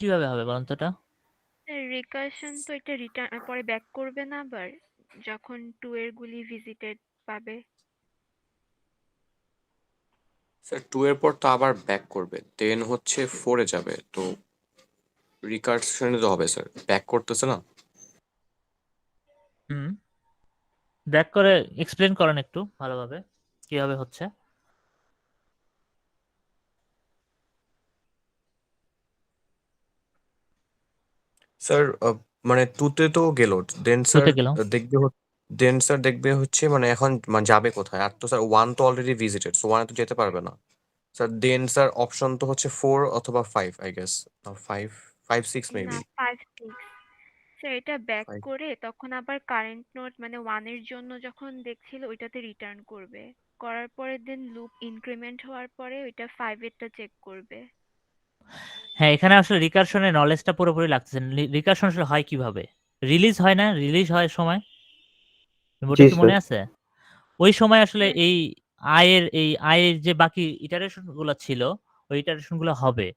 কিভাবে হবে বলেন তো এটা? রিকারশন তো এটা রিটার্ন পরে ব্যাক করবে না আবার যখন 2 এর গুলি ভিজিটেড পাবে। স্যার 2 এর পর তো আবার ব্যাক করবে, দেন হচ্ছে 4 এ যাবে, তো রিকার্শনে তো হবে স্যার, ব্যাক করতেছে না। হুম, ব্যাক করে এক্সপ্লেন করেন একটু ভালোভাবে কিভাবে হচ্ছে। স্যার মানে 2 তে তো গেল, দেন স্যার টুতে গেলাম। দেখবে হচ্ছে মানে এখন মানে যাবে কোথায়? আর তো স্যার 1 তো অলরেডি ভিজিটেড, সো 1 তো যেতে পারবে না স্যার। দেন স্যার অপশন তো হচ্ছে 4 অথবা 5 আই গেস, 5 6 না মেবি 5 6 স্যার এটা ব্যাক 5। করে তখন আবার কারেন্ট নোট মানে 1 এর জন্য যখন দেখছিল ওইটাতে রিটার্ন করবে, করার পরে দেন লুপ ইনক্রিমেন্ট হওয়ার পরে ওইটা 5 এরটা চেক করবে। হ্যাঁ, এখানে আসলে রিকারশনের নলেজটা পুরোপুরি লাগতেছে। রিকারশন আসলে হয় কিভাবে? রিলিজ হয় না? রিলিজ হয় সময়? ওটা জি কি মনে স্যার। আছে? ওই সময় আসলে Yes, এই আয়ের যে বাকি ইটারেশন গুলো ছিল, ওই ইটারেশন গুলো হবে।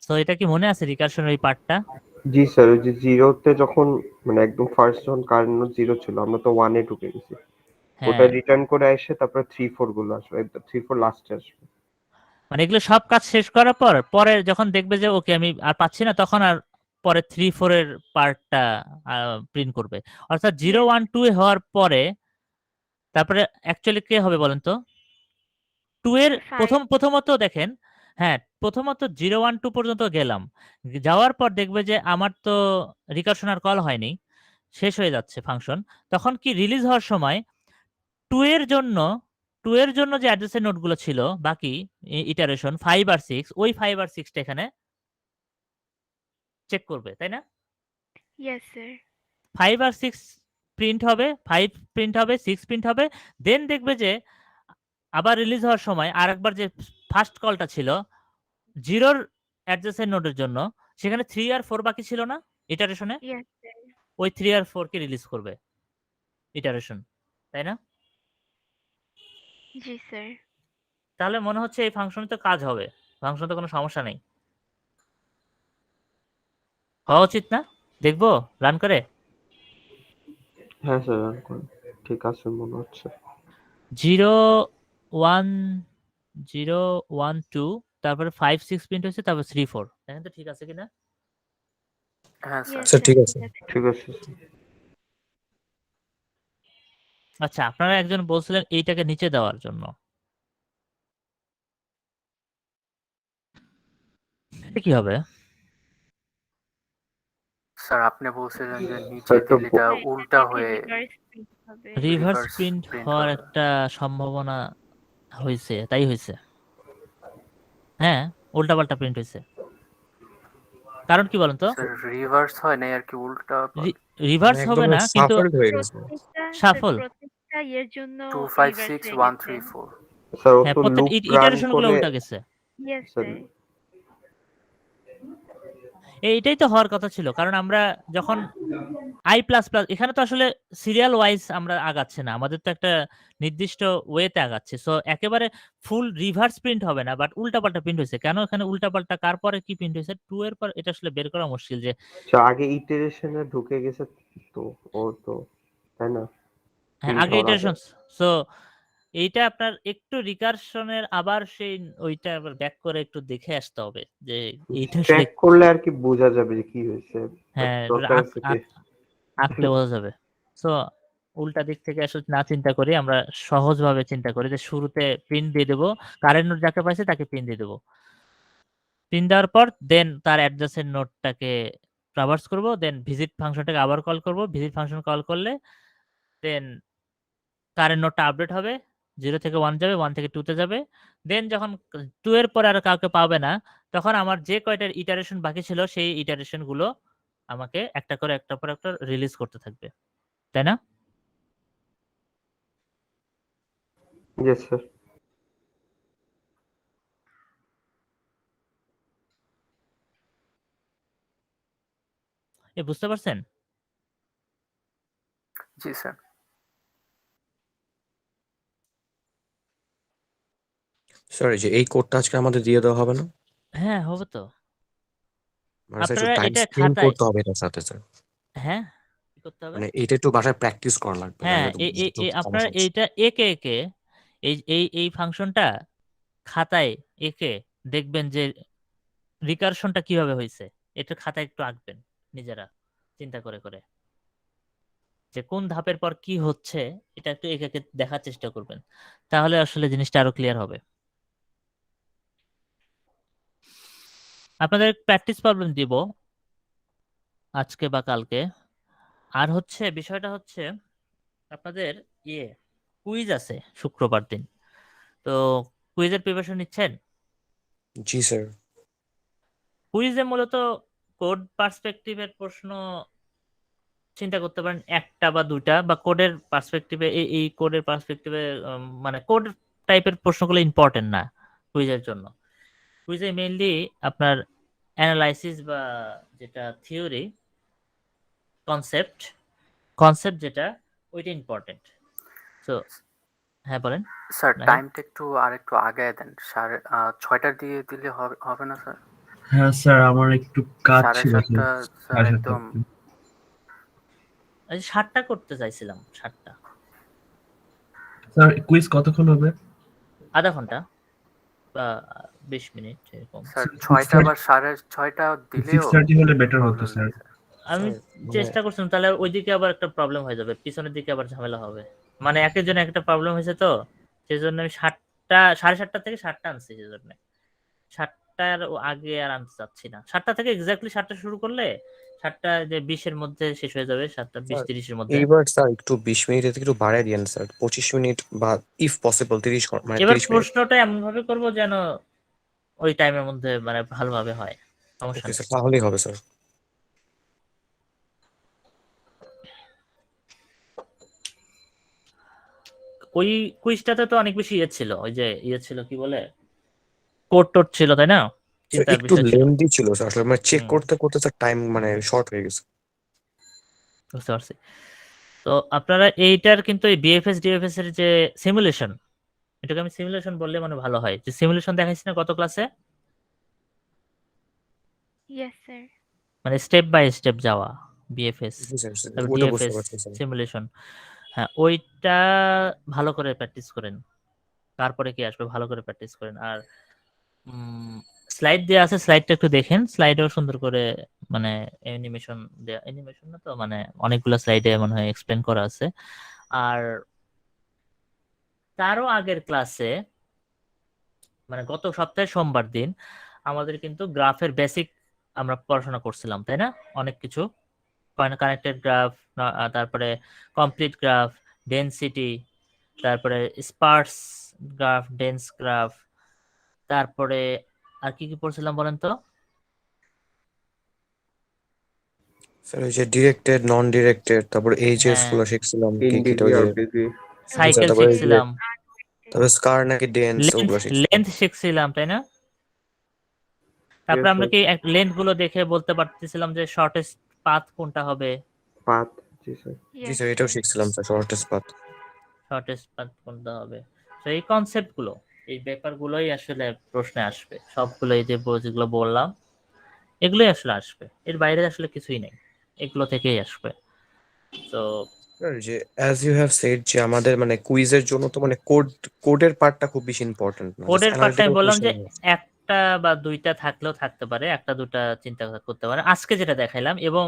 তো এটা কি মনে আছে রিকারশনের ওই পার্টটা? জি স্যার, ওই যে জিরোতে যখন মানে একদম ফার্স্ট যখন কারেন্ট নোট জিরো ছিল, আমরা তো 1 এ ঢুকে গেছি। ওটা হ্যাঁ, রিটার্ন করে এসে তারপরে 3 4 গুলো আসবে, 3 4 লাস্টে আসবে। মানে এগুলো সব কাজ শেষ করার পর পরে যখন দেখবে যে ওকে আমি আর পাচ্ছি না, তখন আর পরে 3 4 এর পার্টটা প্রিন্ট করবে। অর্থাৎ 0 yes, 1 2 এ হওয়ার পরে তারপরে অ্যাকচুয়ালি কে হবে বলেন তো? 2 এর 5 প্রথমত দেখেন, হ্যাঁ, প্রথমত 0 1 2 পর্যন্ত গেলাম। যাওয়ার পর দেখবে যে আমার তো রিকারশন আর কল হয়নি। শেষ হয়ে যাচ্ছে ফাংশন। তখন কি রিলিজ হওয়ার সময় 2 এর জন্য 2 এর জন্য যে অ্যাড্রেসের নোটগুলো ছিল বাকি ইটারেশন 5 আর 6, ওই 5 আর 6 টা এখানে চেক করবে, তাই না? yes sir, 5 আর 6 প্রিন্ট হবে, 5 প্রিন্ট হবে, 6 প্রিন্ট হবে। দেন দেখবে যে আবার রিলিজ হওয়ার সময় আরেকবার যে ফার্স্ট কলটা ছিল 0 র অ্যাড্রেসের নোটের জন্য, সেখানে 3 আর 4 বাকি ছিল না ইটারেশনে? yes sir, ওই 3 আর 4 কে রিলিজ করবে ইটারেশন, তাই না? জি স্যার। তাহলে মনে হচ্ছে এই ফাংশনে তো কাজ হবে। ফাংশনে তো কোনো সমস্যা নেই। হওয়া উচিত না? দেখবো রান করে? হ্যাঁ স্যার, রান করুন। ঠিক আছে মনে হচ্ছে। 0 1 0 1 2 তারপরে 5 6 প্রিন্ট হয়েছে, তারপর 3 4। দেখেন তো ঠিক আছে কিনা? হ্যাঁ স্যার। Yes স্যার sir, ঠিক আছে। ঠিক আছে। ঠিক আছে স্যার। আচ্ছা, আপনারা একজন বলছিলেন এইটাকে নিচে দেওয়ার জন্য। এটা কি হবে? স্যার আপনি বলছিলেন যে নিচে স্যার তো দিলে এটা না, এটা উল্টা নিচে হয়ে রিভার্স প্রিন্ট হবে। রিভার্স রিভার্স প্রিন্ট প্রিন্ট হওয়ার হবে। একটা সম্ভাবনা হয়েছে, তাই হয়েছে। হ্যাঁ, উল্টাপাল্টা প্রিন্ট হয়েছে। কারণ কি বলেন তো? স্যার রিভার্স হয় নাই আর কি, উল্টা রিভার্স মানে হবে একদম না, কিন্তু সাফল্ড হয়ে গেছে। শাফল। প্রত্যেকটা ইয়ের জন্য 2 5 রিভার্স 6 হয়ে 1 গেছে। 3 4। স্যার ও হ্যাঁ, তো প্রত্যেক লুপ রান ইটারেশন গুলো করে উল্টা গেছে। Yes sir. স্যার। এইটাই তো হওয়ার কথা ছিল, কারণ আমরা যখন আই প্লাস প্লাস এখানে তো আসলে সিরিয়াল ওয়াইজ আমরা আগাচ্ছে না, আমাদের তো একটা নির্দিষ্ট ওয়েতে আগাচ্ছে। সো একেবারে ফুল রিভার্স প্রিন্ট হবে না, বাট উল্টাপাল্টা প্রিন্ট হয়েছে। কেন এখানে উল্টাপাল্টা, কার পরে কি প্রিন্ট হয়েছে 2 এর পর, এটা আসলে বের করা মুশকিল যে আচ্ছা, আগে ইটারেশনে ঢুকে গেছে তো, ও তো তাই না হ্যাঁ, প্রিন্ট আগে হওয়ার আগে। ইটারেশন। সো এইটা আপনার একটু রিকারশনের আবার সেই ওইটা আবার ব্যাক করে একটু দেখে আসতে হবে যে এইটা আসলে ট্র্যাক করলে আর কি বোঝা যাবে যে কি হয়েছে। হ্যাঁ, দরকার আছে কি? আঁকলে বোঝা যাবে। সো উল্টা দিক থেকে আসলে না চিন্তা করি, আমরা সহজভাবে চিন্তা করি যে শুরুতে পিন দিয়ে দেবো, কারেন্ট নোট যাকে পাইছে তাকে পিন দিয়ে দেবো। পিন দেওয়ার পর দেন তার অ্যাডজাসেন্ট নোটটাকে ট্রাভার্স করব, দেন ভিজিট ফাংশনটাকে আবার কল করব। ভিজিট ফাংশন কল করলে দেন কারেন্ট নোটটা আপডেট হবে, 0 থেকে 1 যাবে, 1 থেকে 2 তে যাবে। দেন যখন 2 এর পরে আর কাউকে পাবে না, তখন আমার যে কয়টার ইটারেশন বাকি ছিল সেই ইটারেশন গুলো আমাকে একটা করে একটার পর একটা রিলিজ করতে থাকবে, তাই না? Yes sir. বুঝতে পারছেন? জি স্যার। সরি যে এই কোডটা আজকে আমাদের দিয়ে দেওয়া হবে না? হ্যাঁ, হবে তো। মানে স্যার একটু আপনারা টাইম এটা স্পেন্ড খাতায় করতে হবে এটার সাথে স্যার। হ্যাঁ, কি করতে হবে? মানে এটা একটু বাসায় প্র্যাকটিস করা লাগবে, হ্যাঁ, নাহলে তো বুঝতে একটু আপনারা সমস্যা হচ্ছে। এইটা এঁকে এই ফাংশনটা খাতায় এঁকে দেখবেন যে রিকারশনটা কিভাবে হইছে। এটা খাতায় একটু আঁকবেন নিজেরা চিন্তা করে। যে কোন ধাপের পর কি হচ্ছে এটা একটু এঁকে দেখার চেষ্টা করবেন। তাহলে আসলে জিনিসটা আরো ক্লিয়ার হবে। আপনাদের প্র্যাকটিস প্রবলেম দিব আজকে বা কালকে। আর হচ্ছে বিষয়টা হচ্ছে আপনাদের কুইজ আছে শুক্রবার দিন। তো কুইজের প্রিপারেশন নিচ্ছেন? জি স্যার। কুইজে মূলত কোড পার্সপেক্টিভের প্রশ্ন চিন্তা করতে পারেন একটা বা দুইটা, বা কোডের পার্সপেক্টিভে এই কোডের পার্সপেক্টিভে মানে কোড টাইপের প্রশ্নগুলো ইম্পর্টেন্ট না কুইজের জন্য। কুইজে মেইনলি আপনার অ্যানালাইসিস বা যেটা থিওরি কনসেপ্ট যেটা ওইটা ইম্পর্টেন্ট। সো হ্যাঁ বলেন। স্যার নাহিদ? টাইমটা একটু আরেকটু আগায় দেন। 6:30 দিয়ে দিলে হবে না স্যার? হ্যাঁ স্যার, আমার একটু কাজ ছিল স্যার। 7:30 স্যার 7:30 একদম। এই 7টা করতে চাইছিলাম, 7টা। স্যার কুইজ কতক্ষণ হবে? আধা ঘন্টা বা 20 মিনিট এরকম। স্যার 6টা বা 6:30 দিলেও 6:30 হলে বেটার হতো প্রবলেম স্যার। নেই স্যার। আমি স্যার মানে চেষ্টা করছিলাম, তাহলে ওইদিকে আবার একটা প্রবলেম হয়ে যাবে, পিছনের দিকে আবার ঝামেলা হবে। মানে একের জন্য একটা প্রবলেম হয়েছে, তো সেই জন্য আমি 7:30 থেকে 7টা আনছি। সেই জন্য 7টার আগে আর আনতে চাচ্ছি না। 7টা থেকে এক্স্যাক্টলি 7টা শুরু করলে 7টা যে 20-এর মধ্যে শেষ হয়ে যাবে, 7টা স্যার 20-30-এর মধ্যে। এইবার স্যার একটু 20 মিনিটের থেকে একটু বাড়ায় দিয়েন স্যার, 25 মিনিট বা ইফ পসিবল 30 মানে এবার 30 মিনিট। প্রশ্নটা এমন ভাবে করবো যেন ওই টাইমের মধ্যে মানে ভালোভাবে হয়, সমস্যা ওকে নেই। স্যার, তাহলেই হবে স্যার। ওই কুইজটাতে তো অনেক বেশি ছিল, ওই যে ছিল কি বলে, কোড টোড ছিল, তাই না? স্যার চিন্তার একটু বিষয় ছিল। লেন্দি ছিল স্যার, আসলে মানে চেক হুম, করতে করতে স্যার টাইম মানে শর্ট হয়ে গেছে। বুঝতে পারছি। তো আপনারা এইটার কিন্তু এই বিএফএস ডিএফএস এর যে সিমুলেশন, এটাকে আমি সিমুলেশন বললে মানে ভালো হয়। যে সিমুলেশন দেখাইছি না গত ক্লাসে, ইয়েস স্যার। মানে স্টেপ বাই স্টেপ যাওয়া, বিএফএস জি স্যার, তারপর ওটা বুঝতে ডিএফএস পারছি স্যার। সিমুলেশন। হ্যাঁ, ওইটা ভালো করে প্র্যাকটিস করেন। তারপরে কি আসবে, ভালো করে প্র্যাকটিস করেন। আর স্লাইড দেওয়া আছে, স্লাইডটা একটু দেখেন। স্লাইডেও সুন্দর করে মানে অ্যানিমেশন দেয়া, অ্যানিমেশন না তো মানে অনেকগুলো স্লাইডে মনে হয় এক্সপ্লেন করা আছে। আর তারও আগের ক্লাসে মানে গত সপ্তাহে সোমবার দিন আমাদের কিন্তু গ্রাফের বেসিক আমরা পড়াশোনা করছিলাম, তাই না? অনেক কিছু, কানেক্টেড গ্রাফ, তারপরে কমপ্লিট গ্রাফ, ডেনসিটি, তারপরে স্পার্স গ্রাফ, ডেন্স গ্রাফ, তারপরে আর কি কি পড়ছিলাম বলেন তো? স্যার ওই যে ডিরেক্টেড, নন ডিরেক্টেড, তারপর এইচএস হ্যাঁ, গুলো শিখছিলাম, ইন কি কি ডিগ্রি ওই যে আউট ডিগ্রি। জি স্যার, সাইকেল তারপরে ওই যে শিখছিলাম, তারপরে স্কার নাকি ডেন্স লেন্থ ওগুলো শিখছিলাম। লেন্থ শিখছিলাম, তাই না? তারপরে ইয়েস আমরা স্যার। কি লেন্থ গুলো দেখে বলতে পারতেছিলাম যে শর্টেস্ট পাথ কোনটা হবে। পাথ। জি স্যার। জি ইয়েস স্যার, এটাও স্যার। শিখছিলাম sir, shortest path. Shortest path কোনটা হবে। তো এই কনসেপ্ট গুলো, এই ব্যাপারগুলোই আসলে প্রশ্নে আসবে। সবগুলো এই যে যেগুলো বললাম এগুলোই আসলে আসবে, এর বাইরে আসলে কিছুই নেই, এগুলো থেকেই আসবে। তো স্যার যে অ্যাজ ইউ হ্যাভ সেড যে আমাদের মানে কুইজের জন্য তো মানে কোডের পার্টটা খুব বেশি ইম্পর্টেন্ট না, জাস্ট কোডের পার্টটা আমি অ্যানালিটিক্যাল বললাম যে কোশ্চেন। একটা বা দুইটা থাকলেও থাকতে পারে, একটা দুটা চিন্তা করতে পারে। আজকে যেটা দেখাইলাম, এবং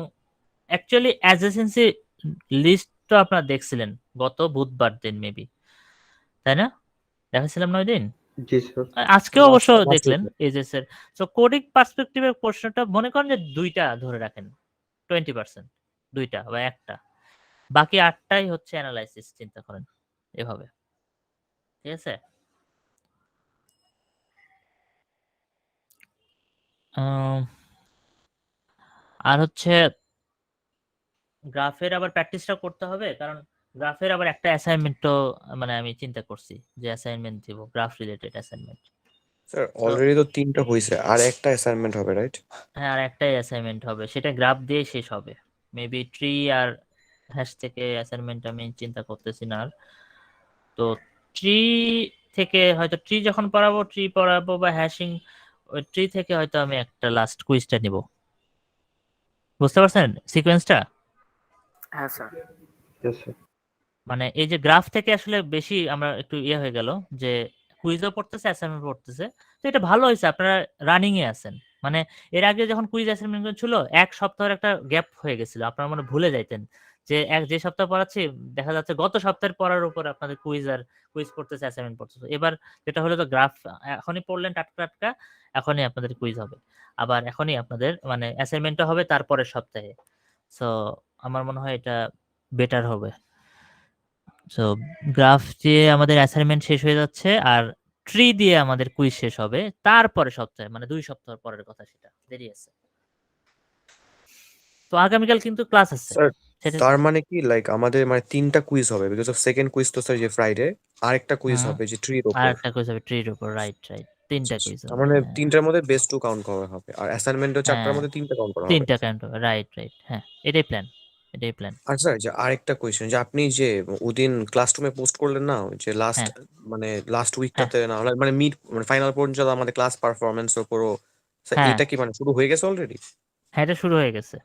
অ্যাকচুয়ালি অ্যাডজেসেন্সি লিস্ট তো আপনারা দেখছিলেন গত বুধবার দিন মেবি, তাই না? দেখাচ্ছিলাম না ওই দিন? জি স্যার। আজকেও অবশ্য লাস্ট দেখলেন উইকে এজেস এর। তো কোডিং পার্সপেক্টিভের প্রশ্নটা মনে করেন যে দুইটা ধরে রাখেন, 20%, দুইটা বা একটা, বাকি 8টাই হচ্ছে অ্যানালাইসিস। চিন্তা করেন এভাবে, ঠিক আছে? আম, আর হচ্ছে গ্রাফের আবার প্র্যাকটিসটা করতে হবে, কারণ গ্রাফের আবার একটা অ্যাসাইনমেন্টও মানে আমি চিন্তা করছি যে অ্যাসাইনমেন্ট দিব, graph related assignment. Sir already তো 3টা হইছে, আর একটা অ্যাসাইনমেন্ট হবে, রাইট? হ্যাঁ, আর একটাই অ্যাসাইনমেন্ট হবে, সেটা গ্রাফ দিয়ে শেষ হবে। মেবি ট্রি আর হ্যাশ থেকে অ্যাসাইনমেন্ট আমি চিন্তা করতেছি না আর। তো ট্রি থেকে হয়তো ট্রি যখন পড়াবো বা হ্যাশিং, ওই ট্রি থেকে হয়তো আমি একটা লাস্ট কুইজটা নিব। বুঝতে পারছেন সিকোয়েন্সটা? হ্যাঁ স্যার। Yes, sir. মানে এই যে গ্রাফ থেকে আসলে বেশি আমরা একটু ইয়ে হয়ে গেল যে কুইজও পড়তেছে অ্যাসাইনমেন্ট পড়তেছে, তো এটা ভালো হয়েছে আপনারা রানিং এ আছেন। মানে এর আগে যখন কুইজ অ্যাসাইনমেন্ট ছিল 1 সপ্তাহের একটা গ্যাপ হয়ে গেছিল, আপনারা মানে ভুলে যাইতেন যে যে সপ্তাহ পড়াচ্ছি দেখা যাচ্ছে গত সপ্তাহের পড়ার উপর আপনাদের কুইজ পড়তেছে অ্যাসাইনমেন্ট পড়তেছে। এবার যেটা হলো তো গ্রাফ এখনই পড়লেন টাটকা টাটকা, এখনই আপনাদের কুইজ হবে, আবার এখনই আপনাদের মানে অ্যাসাইনমেন্টটা হবে তারপরের সপ্তাহে। সো আমার মনে হয় এটা বেটার হবে। সো গ্রাফ দিয়ে আমাদের অ্যাসাইনমেন্ট শেষ হয়ে যাচ্ছে, আর ট্রি দিয়ে আমাদের কুইজ শেষ হবে তারপরে সপ্তাহে, মানে 2 সপ্তাহ পরের কথা, সেটা দেরি আছে। তো আগামীকাল কিন্তু ক্লাস আছে স্যার সেটা। তার মানে কি লাইক আমাদের মানে 3টা কুইজ হবে, বিকজ অফ সেকেন্ড কুইজ তো স্যার যে ফ্রাইডে, আরেকটা কুইজ হুম, হবে যে ট্রির আর ওপর। একটা কুইজ হবে ট্রির উপর, রাইট রাইট, 3টা কুইজ তার হবে। মানে হ্যাঁ 3টার মধ্যে বেস্ট 2 কাউন্ট করা হবে, আর অ্যাসাইনমেন্টও 4টার হ্যাঁ, মধ্যে 3টা কাউন্ট করা হবে। 3টা কাউন্ট হবে, রাইট রাইট, হ্যাঁ এটাই প্ল্যান, এটাই প্ল্যান। আর স্যার যে আরেকটা কোয়েশ্চেন, যে আপনি যে ওদিন ক্লাসরুমে পোস্ট করলেন না, ওই যে লাস্ট হ্যাঁ মানে লাস্ট হ্যাঁ উইকটাতে না হলে মানে মানে ফাইনাল পর্যন্ত আমাদের ক্লাস পারফরমেন্স উপরও, স্যার হ্যাঁ এটা কি মানে শুরু হয়ে গেছে অলরেডি? হ্যাঁ, এটা শুরু হয়ে গেছে,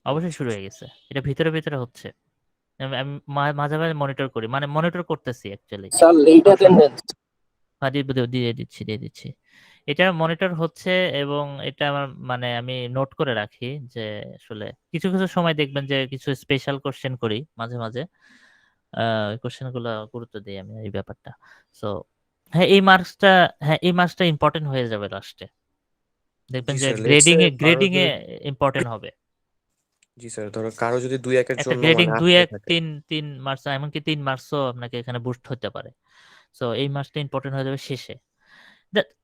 অবশ্যই শুরু হয়ে গেছে, এটা ভিতরে ভিতরে হচ্ছে। আমি মাঝে মাঝে মনিটর করি, মানে মনিটর করতেছি অ্যাকচুয়ালি স্যার লেট অ্যাটেন্ডেন্স। দিয়ে দিচ্ছি। এটা মনিটর হচ্ছে এবং এটা আমার মানে আমি নোট করে রাখি যে আসলে কিছু কিছু সময় দেখবেন যে কিছু স্পেশাল কোশ্চেন করি মাঝে মাঝে, ওই কোশ্চেন গুলো গুরুত্ব দিই আমি এই ব্যাপারটা। সো হ্যাঁ এই মার্কসটা ইম্পর্টেন্ট হয়ে যাবে লাস্টে, দেখবেন জি যে স্যার, লেটস সে কারো গ্রেডিং এ যদি, ইম্পর্টেন্ট হবে। জি স্যার ধরো কারো যদি 2-1-এর একটা জন্য গ্রেডিং মানে 2 আটকে 1 থাকে। 3 মার্কস, এমনকি 3 মার্কসও আপনাকে এখানে বুস্ট হতে পারে। সো এই মার্কসটা ইম্পর্টেন্ট হয়ে যাবে শেষে।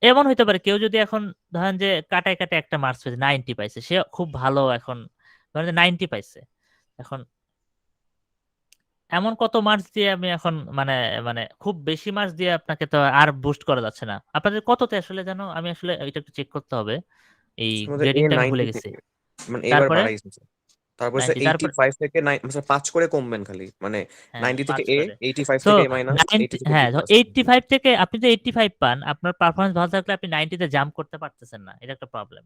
এমন হইতে পারে কেউ যদি এখন ধরেন যে কাটায় কাটায় একটা মার্কস পেয়েছে 90 পাইছে, সে খুব ভালো, এখন ধরেন যে 90 পাইছে, এখন এমন কত মার্কস দিয়ে আমি এখন মানে মানে খুব বেশি মার্কস দিয়ে আপনাকে তো আর বুস্ট করা যাচ্ছে না। আপনাদের কততে আসলে জানো, আমি আসলে এটা একটু চেক করতে হবে, এই আমাদের এ গ্রেডিংটা আমি ভুলে 90 গেছি। থেকে মানে এবার তারপরে বাড়াইছে স্যার। তারপর স্যার 90, তারপর 85 থেকে স্যার 5 করে কমবেন খালি, মানে হ্যাঁ 90 থেকে 5 এ, করে। 85 সো থেকে এ মাইনাস, 80 থেকে বি হ্যাঁ প্লাস। 85 থেকে আপনি যদি 85 পান, আপনার পারফরমেন্স ভালো থাকলে আপনি 90 তে জাম্প করতে পারতেছেন না, এটা একটা প্রবলেম।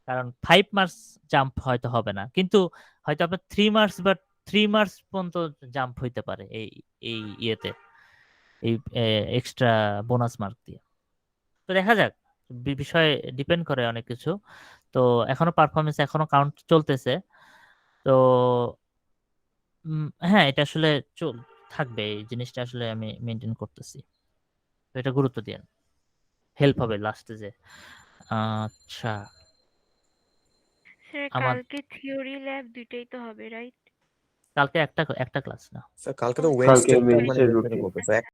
কারণ 5 মার্কস জাম্প হয়তো হবে না, কিন্তু হয়তো আপনার 3 মার্কস বা 3 মার্কস পর্যন্ত জাম্প হইতে পারে এই এই ইয়েতে, এই এক্সট্রা বোনাস মার্ক দিয়ে। তো দেখা যাক, বিষয় ডিপেন্ড করে অনেক কিছু। তো এখনো পারফরমেন্স এখনো কাউন্ট চলতেছে। তো হ্যাঁ এটা আসলে থাকবে, এই জিনিসটা আসলে আমি মেনটেন করতেছি, তো এটা গুরুত্ব দিন, হেল্প হবে লাস্টে যে। আচ্ছা স্যার আমার কালকে থিওরি ল্যাব দুইটাই তো হবে, রাইট? কালকে একটা ক্লাস না, স্যার কালকে ও তো কালকে কালকে ওয়েডনেসডে, মানে মেডিসের Wednesday রুটিন। করবে স্যার।